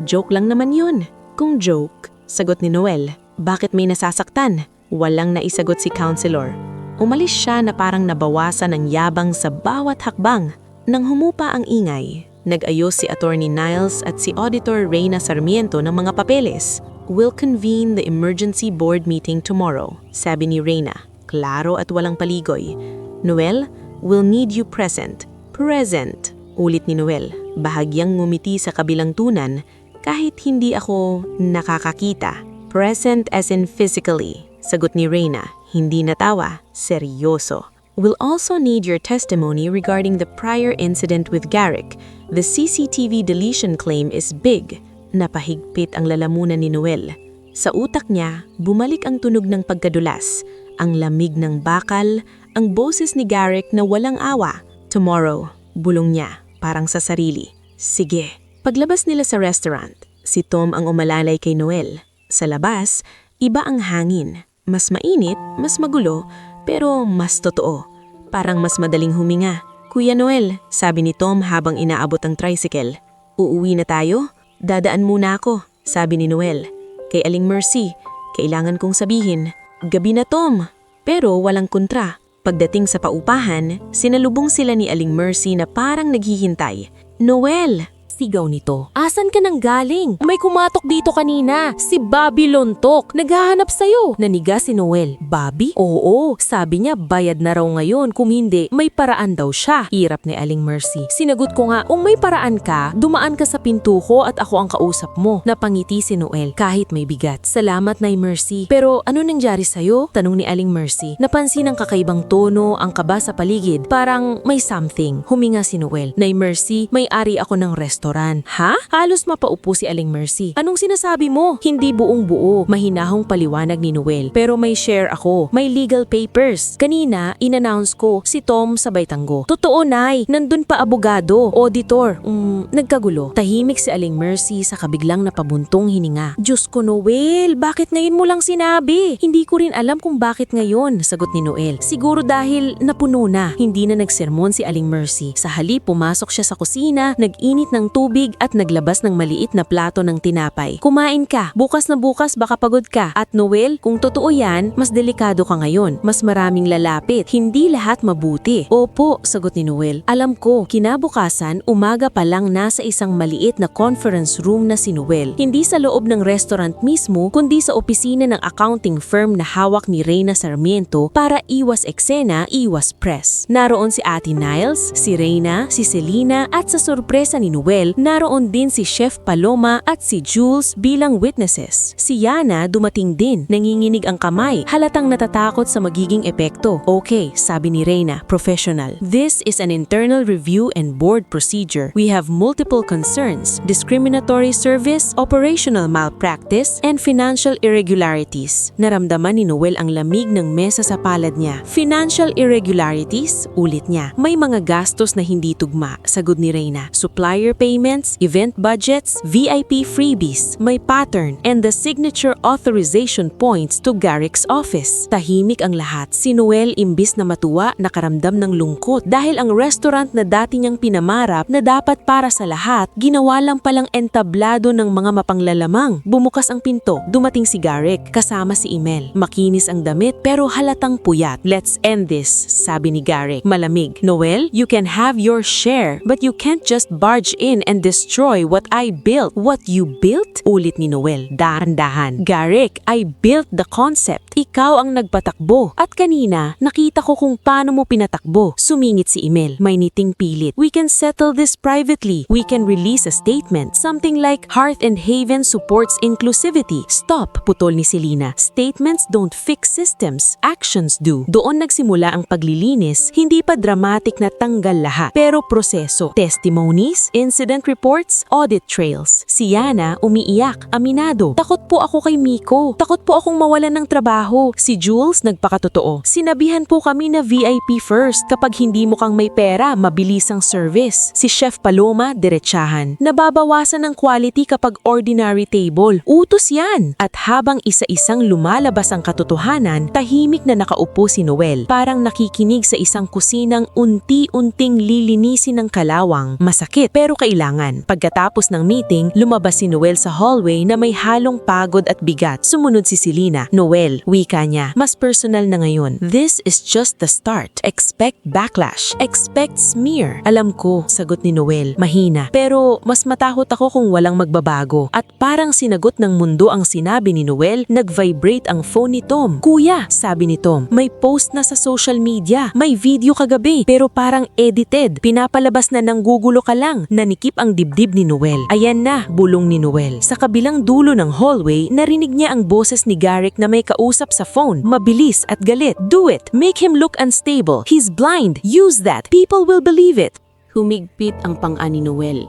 [SPEAKER 3] joke lang naman yun. Kung joke, sagot ni Noel, bakit may nasasaktan? Walang naisagot si Counselor. Umalis siya na parang nabawasan ng yabang sa bawat hakbang. Nang humupa ang ingay, nag-ayos si Attorney Niles at si Auditor Reyna Sarmiento ng mga papeles. We'll convene the emergency board meeting tomorrow, sabi ni Reyna, klaro at walang paligoy. Noel, we'll need you present. Present, ulit ni Noel, bahagyang ngumiti sa kabilang tunan kahit hindi ako nakakakita. Present as in physically, sagot ni Reyna, hindi natawa, seryoso. We'll also need your testimony regarding the prior incident with Garrick. The CCTV deletion claim is big. Napahigpit ang lalamunan ni Noel. Sa utak niya, bumalik ang tunog ng pagkadulas, ang lamig ng bakal, ang boses ni Garrick na walang awa. Tomorrow, bulong niya, parang sa sarili. Sige. Paglabas nila sa restaurant, si Tom ang umalalay kay Noel. Sa labas, iba ang hangin. Mas mainit, mas magulo, pero mas totoo. Parang mas madaling huminga. Kuya Noel, sabi ni Tom habang inaabot ang tricycle. Uuwi na tayo? Dadaan muna ako, sabi ni Noel. Kay Aling Mercy, kailangan kong sabihin, gabi na Tom. Pero walang kontra. Pagdating sa paupahan, sinalubong sila ni Aling Mercy na parang naghihintay. Noel!
[SPEAKER 1] Sigaw nito. Asan ka nang galing? May kumatok dito kanina. Si Bobby Lontok. Naghahanap sa'yo. Naniga si Noel. Bobby? Oo. Sabi niya bayad na raw ngayon. Kung hindi, may paraan daw siya. Hirap ni Aling Mercy. Sinagot ko nga, kung may paraan ka, dumaan ka sa pinto ko at ako ang kausap mo. Napangiti si Noel kahit may bigat. Salamat, Nay Mercy. Pero ano nangyari sa'yo? Tanong ni Aling Mercy. Napansin ang kakaibang tono, ang kaba sa paligid. Parang may something. Huminga si Noel. Nay Mercy, may-ari ako ng restaurant. Ha? Halos mapaupo si Aling Mercy. Anong sinasabi mo? Hindi buong buo. Mahinahong paliwanag ni Noel. Pero may share ako. May legal papers. Kanina, in-announce ko si Tom sabay tanggo. Totoo, Nay. Nandun pa abogado, auditor. Nagkagulo. Tahimik si Aling Mercy sa kabiglang napabuntong hininga. Diyos ko, Noel, bakit ngayon mo lang sinabi? Hindi ko rin alam kung bakit ngayon, sagot ni Noel. Siguro dahil napuno na. Hindi na nagsermon si Aling Mercy. Sa halip, pumasok siya sa kusina, nag-init ng tubig at naglabas ng maliit na plato ng tinapay. Kumain ka. Bukas na bukas baka pagod ka. At Noel, kung totoo yan, mas delikado ka ngayon. Mas maraming lalapit. Hindi lahat mabuti. Opo, sagot ni Noel. Alam ko, kinabukasan, umaga pa lang nasa isang maliit na conference room na si Noel. Hindi sa loob ng restaurant mismo, kundi sa opisina ng accounting firm na hawak ni Reyna Sarmiento para iwas eksena, iwas press. Naroon si Ate Niles, si Reyna, si Selena at sa sorpresa ni Noel, naroon din si Chef Paloma at si Jules bilang witnesses. Si Yana dumating din, nanginginig ang kamay, halatang natatakot sa magiging epekto. Okay, sabi ni Reyna, professional. This is an internal review and board procedure. We have multiple concerns: discriminatory service, operational malpractice, and financial irregularities. Naramdaman ni Noel ang lamig ng mesa sa palad niya. Financial irregularities? Ulit niya. May mga gastos na hindi tugma, sagot ni Reyna. Supplier payments, event budgets, VIP freebies, may pattern, and the signature authorization points to Garrick's office. Tahimik ang lahat. Si Noel imbis na matuwa, nakaramdam ng lungkot dahil ang restaurant na dati niyang pinamarap na dapat para sa lahat, ginawa lang palang entablado ng mga mapanglalamang. Bumukas ang pinto. Dumating si Garrick, kasama si Emil. Makinis ang damit pero halatang puyat. Let's end this, sabi ni Garrick. Malamig. Noel, you can have your share, but you can't just barge in and destroy what I built. What you built? Ulit ni Noel, dahan-dahan. Garrick, I built the concept. Ikaw ang nagpatakbo. At kanina, nakita ko kung paano mo pinatakbo. Sumingit si Emil, may niting pilit. We can settle this privately. We can release a statement. Something like, Hearth and Haven supports inclusivity. Stop, putol ni Selena. Statements don't fix systems. Actions do. Doon nagsimula ang paglilinis, hindi pa dramatic na tanggal lahat, pero proseso. Testimonies, incident reports, audit trails. Si Yana, umiiyak, aminado. Takot po ako kay Miko. Takot po akong mawalan ng trabaho. Si Jules, nagpakatotoo. Sinabihan po kami na VIP first. Kapag hindi mukhang may pera, mabilis ang service. Si Chef Paloma, diretsahan. Nababawasan ng quality kapag ordinary table. Utos yan. At habang isa-isang lumalabas ang katotohanan, tahimik na nakaupo si Noel. Parang nakikinig sa isang kusinang unti-unting lilinisin ng kalawang. Masakit pero kailangan. Pagkatapos ng meeting, lumabas si Noel sa hallway na may halong pagod at bigat. Sumunod si Selena. Noel, wika niya, mas personal na ngayon. This is just the start. Expect backlash. Expect smear. Alam ko, sagot ni Noel, mahina. Pero mas matakot ako kung walang magbabago. At parang sinagot ng mundo ang sinabi ni Noel, nag-vibrate ang phone ni Tom. Kuya, sabi ni Tom, may post na sa social media. May video kagabi, pero parang edited. Pinapalabas na nanggugulo ka lang. Nanikip ang dibdib ni Noel. Ayan na, bulong ni Noel. Sa kabilang dulo ng hallway, narinig niya ang boses ni Garrick na may kausap sa phone. Mabilis at galit. Do it. Make him look unstable. He's blind. Use that. People will believe it.
[SPEAKER 3] Humigpit ang panga ni Noel.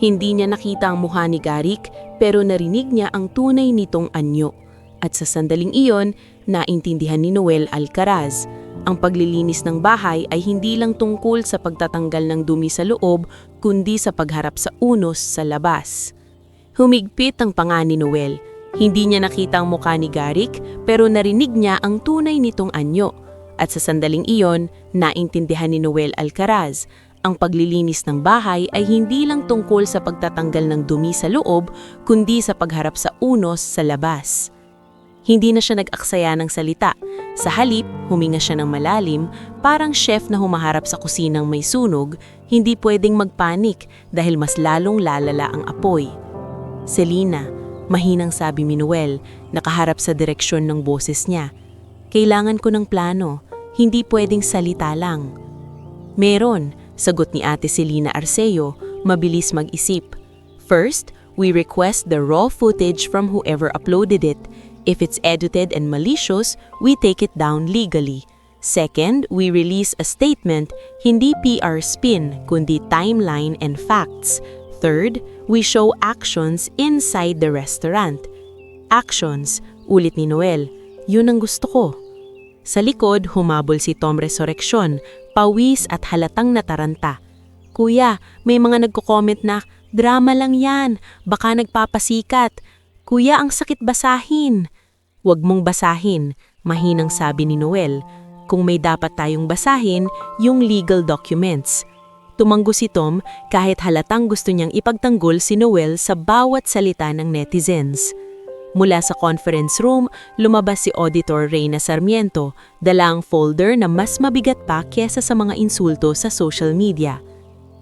[SPEAKER 3] Hindi niya nakita ang mukha ni Garrick, pero narinig niya ang tunay nitong anyo. At sa sandaling iyon, naintindihan ni Noel Alcaraz. Ang paglilinis ng bahay ay hindi lang tungkol sa pagtatanggal ng dumi sa loob, kundi sa pagharap sa unos sa labas. Humigpit ang panga ni Noel. Hindi niya nakita ang mukha ni Garrick, pero narinig niya ang tunay nitong anyo. At sa sandaling iyon, naintindihan ni Noel Alcaraz. Ang paglilinis ng bahay ay hindi lang tungkol sa pagtatanggal ng dumi sa loob, kundi sa pagharap sa unos sa labas. Hindi na siya nag-aksaya ng salita. Sa halip, huminga siya ng malalim, parang chef na humaharap sa kusinang may sunog, hindi pwedeng magpanik dahil mas lalong lalala ang apoy. Selena, mahinang sabi ni Noel, nakaharap sa direksyon ng boses niya. Kailangan ko ng plano, hindi pwedeng salita lang. Meron, sagot ni Ate Selena Arceo, mabilis mag-isip. First, we request the raw footage from whoever uploaded it. If it's edited and malicious, we take it down legally. Second, we release a statement, hindi PR spin, kundi timeline and facts. Third, we show actions inside the restaurant. Actions, ulit ni Noel, yun ang gusto ko. Sa likod, humabol si Tom Resurrection, pawis at halatang nataranta. Kuya, may mga nagko-comment na, drama lang yan, baka nagpapasikat. Kuya, ang sakit basahin. Huwag mong basahin, mahinang sabi ni Noel. Kung may dapat tayong basahin, yung legal documents. Tumanggo si Tom kahit halatang gusto niyang ipagtanggol si Noel sa bawat salita ng netizens. Mula sa conference room, lumabas si Auditor Reyna Sarmiento, dala ang folder na mas mabigat pa kesa sa mga insulto sa social media.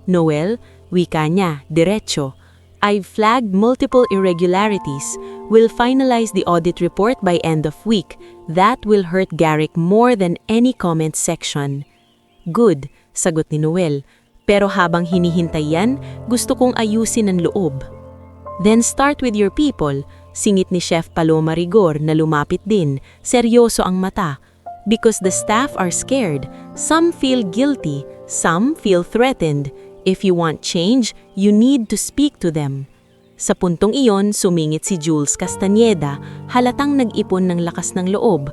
[SPEAKER 3] Noel, wika niya, diretso. I've flagged multiple irregularities. We'll finalize the audit report by end of week. That will hurt Garrick more than any comment section. Good, sagot ni Noel. Pero habang hinihintay yan, gusto kong ayusin ang loob. Then start with your people, singit ni Chef Paloma Rigor na lumapit din, seryoso ang mata. Because the staff are scared, some feel guilty, some feel threatened. If you want change, you need to speak to them. Sa puntong iyon, sumingit si Jules Castañeda, halatang nag-ipon ng lakas ng loob.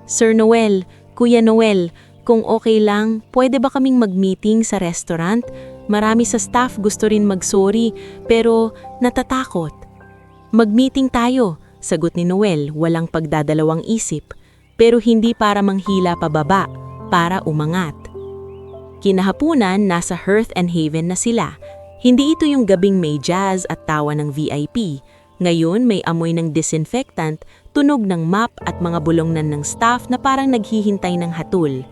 [SPEAKER 3] Sir Noel, Kuya Noel, kung okay lang, pwede ba kaming mag-meeting sa restaurant? Marami sa staff gusto rin mag-sorry, pero natatakot. Mag-meeting tayo, sagot ni Noel, walang pagdadalawang isip. Pero hindi para manghila pababa, para umangat. Kinahapunan, nasa Hearth and Haven na sila. Hindi ito yung gabing may jazz at tawa ng VIP. Ngayon may amoy ng disinfectant, tunog ng map at mga bulongnan ng staff na parang naghihintay ng hatul.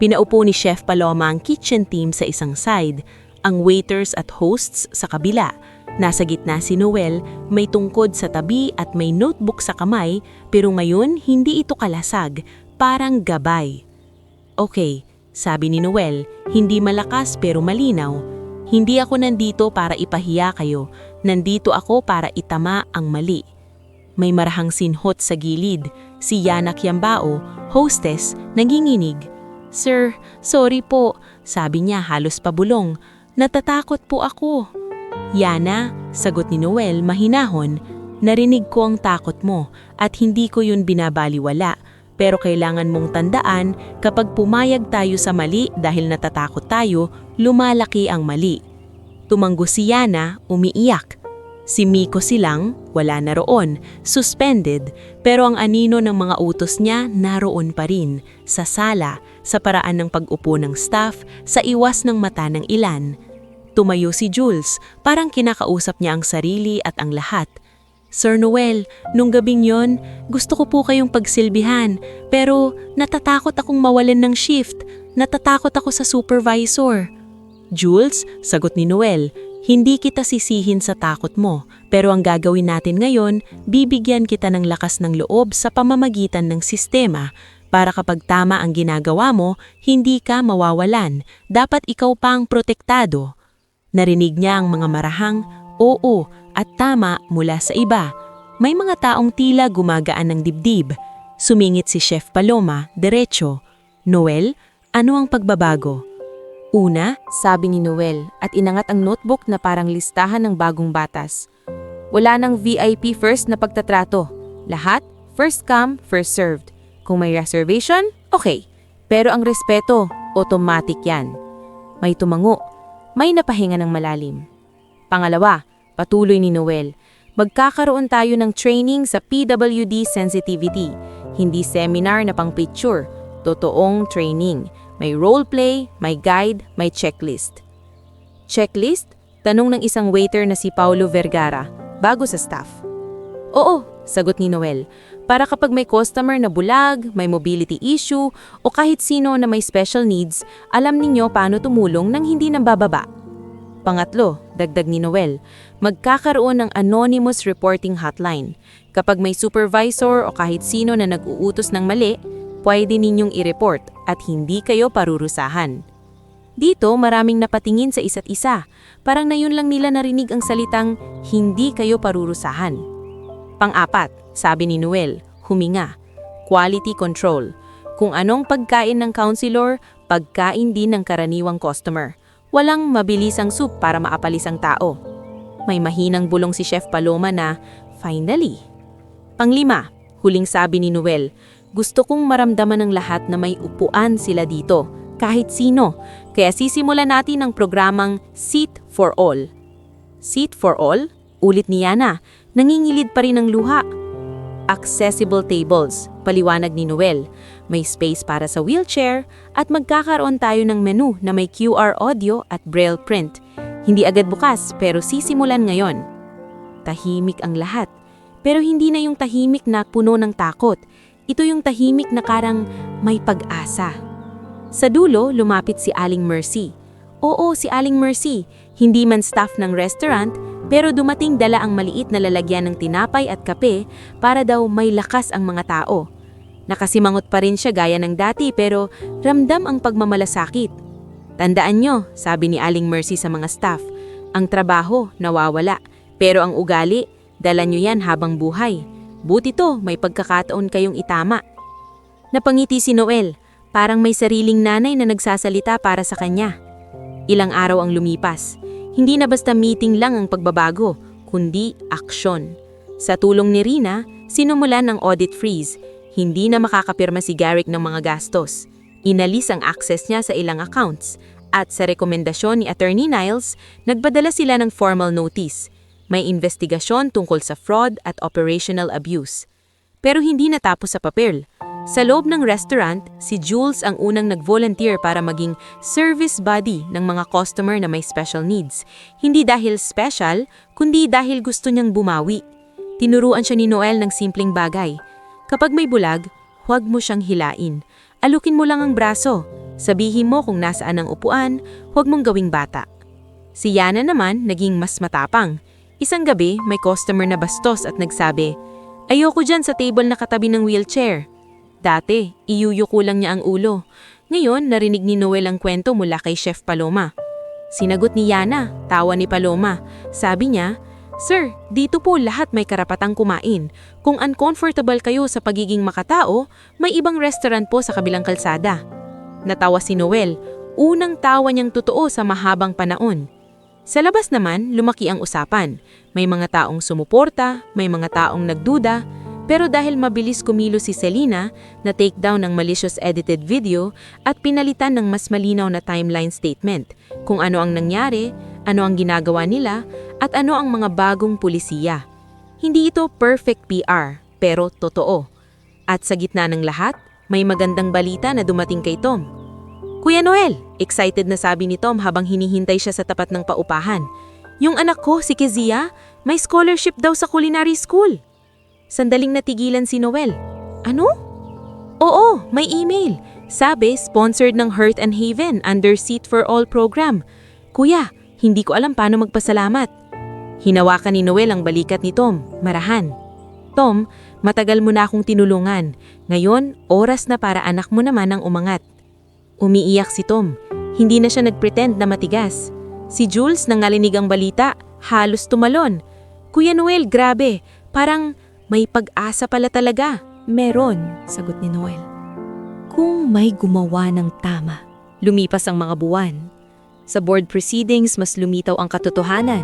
[SPEAKER 3] Pinaupo ni Chef Paloma ang kitchen team sa isang side.
[SPEAKER 1] Ang waiters at hosts sa kabila. Nasa gitna si Noel, may tungkod sa tabi at may notebook sa kamay, pero ngayon hindi ito kalasag, parang gabay. Okay, sabi ni Noel, hindi malakas pero malinaw. Hindi ako nandito para ipahiya kayo, nandito ako para itama ang mali. May marahang sinhot sa gilid, si Yana Kiambao, hostess, nanginginig. Sir, sorry po, sabi niya halos pabulong. Natatakot po ako. Yana, sagot ni Noel mahinahon, narinig ko ang takot mo at hindi ko yun binabaliwala. Pero kailangan mong tandaan, kapag pumayag tayo sa mali dahil natatakot tayo, lumalaki ang mali. Tumanggo si Yana, umiiyak. Si Miko silang, wala na roon, suspended, pero ang anino ng mga utos niya naroon pa rin, sa sala, sa paraan ng pag-upo ng staff, sa iwas ng mata ng ilan. Tumayo si Jules, parang kinakausap niya ang sarili at ang lahat. Sir Noel, nung gabing yon, gusto ko po kayong pagsilbihan, pero natatakot akong mawalan ng shift, natatakot ako sa supervisor. Jules, sagot ni Noel, hindi kita sisihin sa takot mo, pero ang gagawin natin ngayon, bibigyan kita ng lakas ng loob sa pamamagitan ng sistema, para kapag tama ang ginagawa mo, hindi ka mawawalan, dapat ikaw pang protektado. Narinig niya ang mga marahang, oo, at tama mula sa iba. May mga taong tila gumagaan ng dibdib. Sumingit si Chef Paloma, diretso. Noel, ano ang pagbabago? Una,
[SPEAKER 2] Sabi ni Noel at inangat ang notebook na parang listahan ng bagong batas. Wala nang VIP first na pagtatrato. Lahat, first come, first served. Kung may reservation, okay. Pero ang respeto, automatic yan. May tumango. May napahinga ng malalim. Pangalawa, patuloy ni Noel, magkakaroon tayo ng training sa PWD sensitivity. Hindi seminar na pang picture, totoong training. May role play, may guide, may checklist. Checklist? Tanong ng isang waiter na si Paulo Vergara, bago sa staff. Oo, sagot ni Noel. Para kapag may customer na bulag, may mobility issue, o kahit sino na may special needs, alam ninyo paano tumulong nang hindi nambababa. Pangatlo, dagdag ni Noel, magkakaroon ng anonymous reporting hotline. Kapag may supervisor o kahit sino na nag-uutos ng mali, pwede ninyong i-report at hindi kayo parurusahan. Dito maraming napatingin sa isa't isa, parang na yun lang nila narinig ang salitang hindi kayo parurusahan. Pang-apat, sabi ni Noel, huminga. Quality control. Kung anong pagkain ng counselor, pagkain din ng karaniwang customer. Walang mabilisang soup para maapalis ang tao. May mahinang bulong si Chef Paloma na, finally. Panglima, huling sabi ni Noel, gusto kong maramdaman ng lahat na may upuan sila dito, kahit sino. Kaya sisimulan natin ang programang Seat for All. Seat for All? Ulit ni Yana, nangingilid pa rin ang luha. Accessible tables, paliwanag ni Noel. May space para sa wheelchair at magkakaroon tayo ng menu na may QR audio at braille print. Hindi agad bukas pero sisimulan ngayon. Tahimik ang lahat. Pero hindi na yung tahimik na puno ng takot. Ito yung tahimik na karang may pag-asa. Sa dulo, lumapit si Aling Mercy. Oo, si Aling Mercy. Hindi man staff ng restaurant, pero dumating dala ang maliit na lalagyan ng tinapay at kape para daw may lakas ang mga tao. Nakasimangot pa rin siya gaya ng dati pero ramdam ang pagmamalasakit. Tandaan nyo, sabi ni Aling Mercy sa mga staff, ang trabaho nawawala, pero ang ugali, dala nyo yan habang buhay. Buti to, may pagkakataon kayong itama. Napangiti si Noel, parang may sariling nanay na nagsasalita para sa kanya. Ilang araw ang lumipas. Hindi na basta meeting lang ang pagbabago, kundi aksyon. Sa tulong ni Rina, sinumulan ang audit freeze. Hindi na makakapirma si Garrick ng mga gastos. Inalis ang access niya sa ilang accounts. At sa rekomendasyon ni Attorney Niles, nagpadala sila ng formal notice. May investigasyon tungkol sa fraud at operational abuse. Pero hindi natapos sa papel. Sa loob ng restaurant, si Jules ang unang nag-volunteer para maging service buddy ng mga customer na may special needs. Hindi dahil special, kundi dahil gusto niyang bumawi. Tinuruan siya ni Noel ng simpleng bagay. Kapag may bulag, huwag mo siyang hilain. Alukin mo lang ang braso. Sabihin mo kung nasaan ang upuan, huwag mong gawing bata.
[SPEAKER 3] Si Yana naman naging mas matapang. Isang gabi, may customer na bastos at nagsabi, "Ayoko dyan sa table na katabi ng wheelchair." Dati, iyuyuko lang niya ang ulo. Ngayon, narinig ni Noel ang kwento mula kay Chef Paloma. Sinagot ni Yana, tawa ni Paloma. Sabi niya, "Sir, dito po lahat may karapatang kumain. Kung uncomfortable kayo sa pagiging makatao, may ibang restaurant po sa kabilang kalsada." Natawa si Noel, unang tawa niyang totoo sa mahabang panahon. Sa labas naman, lumaki ang usapan. May mga taong sumuporta, may mga taong nagduda, pero dahil mabilis kumilos si Selena, na-take down ng malicious edited video at pinalitan ng mas malinaw na timeline statement kung ano ang nangyari, ano ang ginagawa nila, at ano ang mga bagong pulisiya. Hindi ito perfect PR, pero totoo. At sa gitna ng lahat, may magandang balita na dumating kay Tom. "Kuya Noel," excited na sabi ni Tom habang hinihintay siya sa tapat ng paupahan. "Yung anak ko, si Kezia, may scholarship daw sa culinary school." Sandaling natigilan si Noel. "Ano?" "Oo, may email. Sabi, sponsored ng Hearth and Haven under Seat for All program. Kuya, hindi ko alam paano magpasalamat." Hinawakan ni Noel ang balikat ni Tom, marahan. "Tom, matagal mo na akong tinulungan. Ngayon, oras na para anak mo naman ang umangat." Umiiyak si Tom. Hindi na siya nagpretend na matigas. Si Jules nang narinig ang balita, halos tumalon. "Kuya Noel, grabe. Parang may pag-asa pala talaga."
[SPEAKER 1] Meron, sagot ni Noel. Kung may gumawa ng tama. Lumipas ang mga buwan. Sa board proceedings, mas lumitaw ang katotohanan.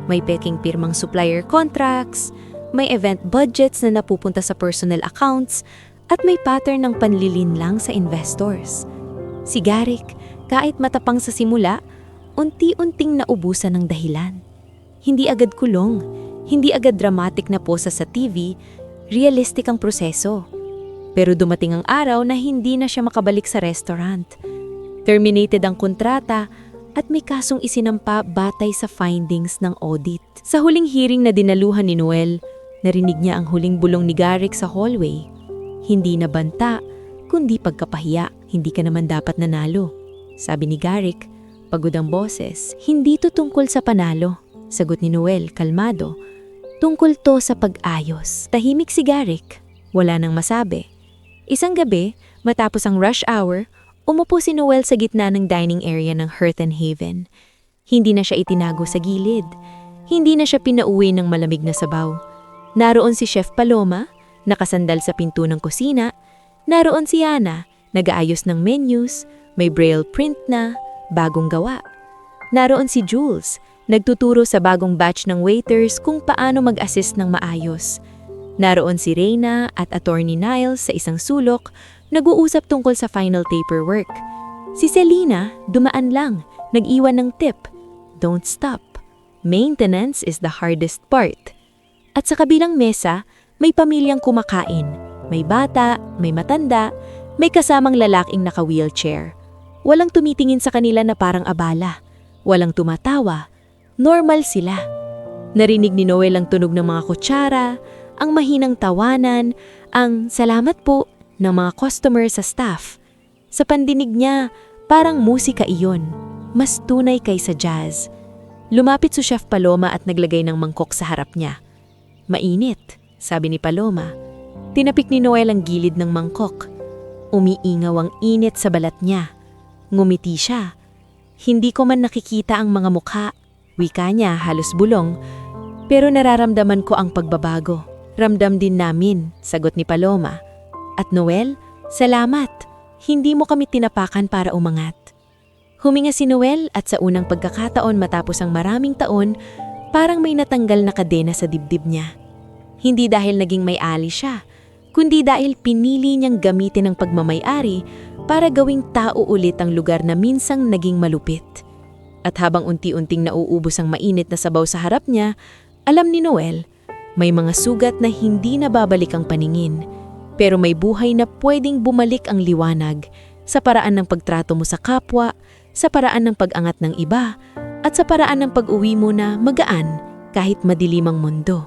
[SPEAKER 1] May peking pirmang supplier contracts, may event budgets na napupunta sa personal accounts, at may pattern ng panlilinlang sa investors. Si Garrick, kahit matapang sa simula, unti-unting naubusan ng dahilan. Hindi agad kulong, hindi agad dramatic na posa sa TV, realistic ang proseso. Pero dumating ang araw na hindi na siya makabalik sa restaurant. Terminated ang kontrata at may kasong isinampa batay sa findings ng audit. Sa huling hearing na dinaluhan ni Noel, narinig niya ang huling bulong ni Garrick sa hallway. Hindi na banta, kundi pagkapahiya. Hindi ka naman dapat nanalo. Sabi ni Garrick, pagod ang boses. Hindi to tungkol sa panalo. Sagot ni Noel, kalmado. Tungkol to sa pag-ayos. Tahimik si Garrick. Wala nang masabi. Isang gabi, matapos ang rush hour, umupo si Noel sa gitna ng dining area ng Hearth and Haven. Hindi na siya itinago sa gilid. Hindi na siya pinauwi ng malamig na sabaw. Naroon si Chef Paloma, nakasandal sa pinto ng kusina. Naroon si Yana, nag-aayos ng menus, may braille print na, bagong gawa. Naroon si Jules, nagtuturo sa bagong batch ng waiters kung paano mag-assist ng maayos. Naroon si Reyna at Attorney Niles sa isang sulok, nag-uusap tungkol sa final paperwork. Si Selena, dumaan lang, nag-iwan ng tip. Don't stop. Maintenance is the hardest part. At sa kabilang mesa, may pamilyang kumakain. May bata, may matanda, may kasamang lalaking naka-wheelchair. Walang tumitingin sa kanila na parang abala. Walang tumatawa. Normal sila. Narinig ni Noel ang tunog ng mga kutsara, ang mahinang tawanan, ang salamat po ng mga customer sa staff. Sa pandinig niya, parang musika iyon. Mas tunay kaysa jazz. Lumapit si Chef Paloma at naglagay ng mangkok sa harap niya. "Mainit," sabi ni Paloma. Tinapik ni Noel ang gilid ng mangkok. Umiingaw ang init sa balat niya. Ngumiti siya. "Hindi ko man nakikita ang mga mukha." Wika niya halos bulong. "Pero nararamdaman ko ang pagbabago." "Ramdam din namin," sagot ni Paloma. "At Noel, salamat. Hindi mo kami tinapakan para umangat." Huminga si Noel at sa unang pagkakataon matapos ang maraming taon, parang may natanggal na kadena sa dibdib niya. Hindi dahil naging may-ali siya, kundi dahil pinili niyang gamitin ang pagmamay-ari para gawing tao ulit ang lugar na minsang naging malupit. At habang unti-unting nauubos ang mainit na sabaw sa harap niya, alam ni Noel, may mga sugat na hindi na babalik ang paningin, pero may buhay na pwedeng bumalik ang liwanag sa paraan ng pagtrato mo sa kapwa, sa paraan ng pag-angat ng iba, at sa paraan ng pag-uwi mo na magaan kahit madilim ang mundo.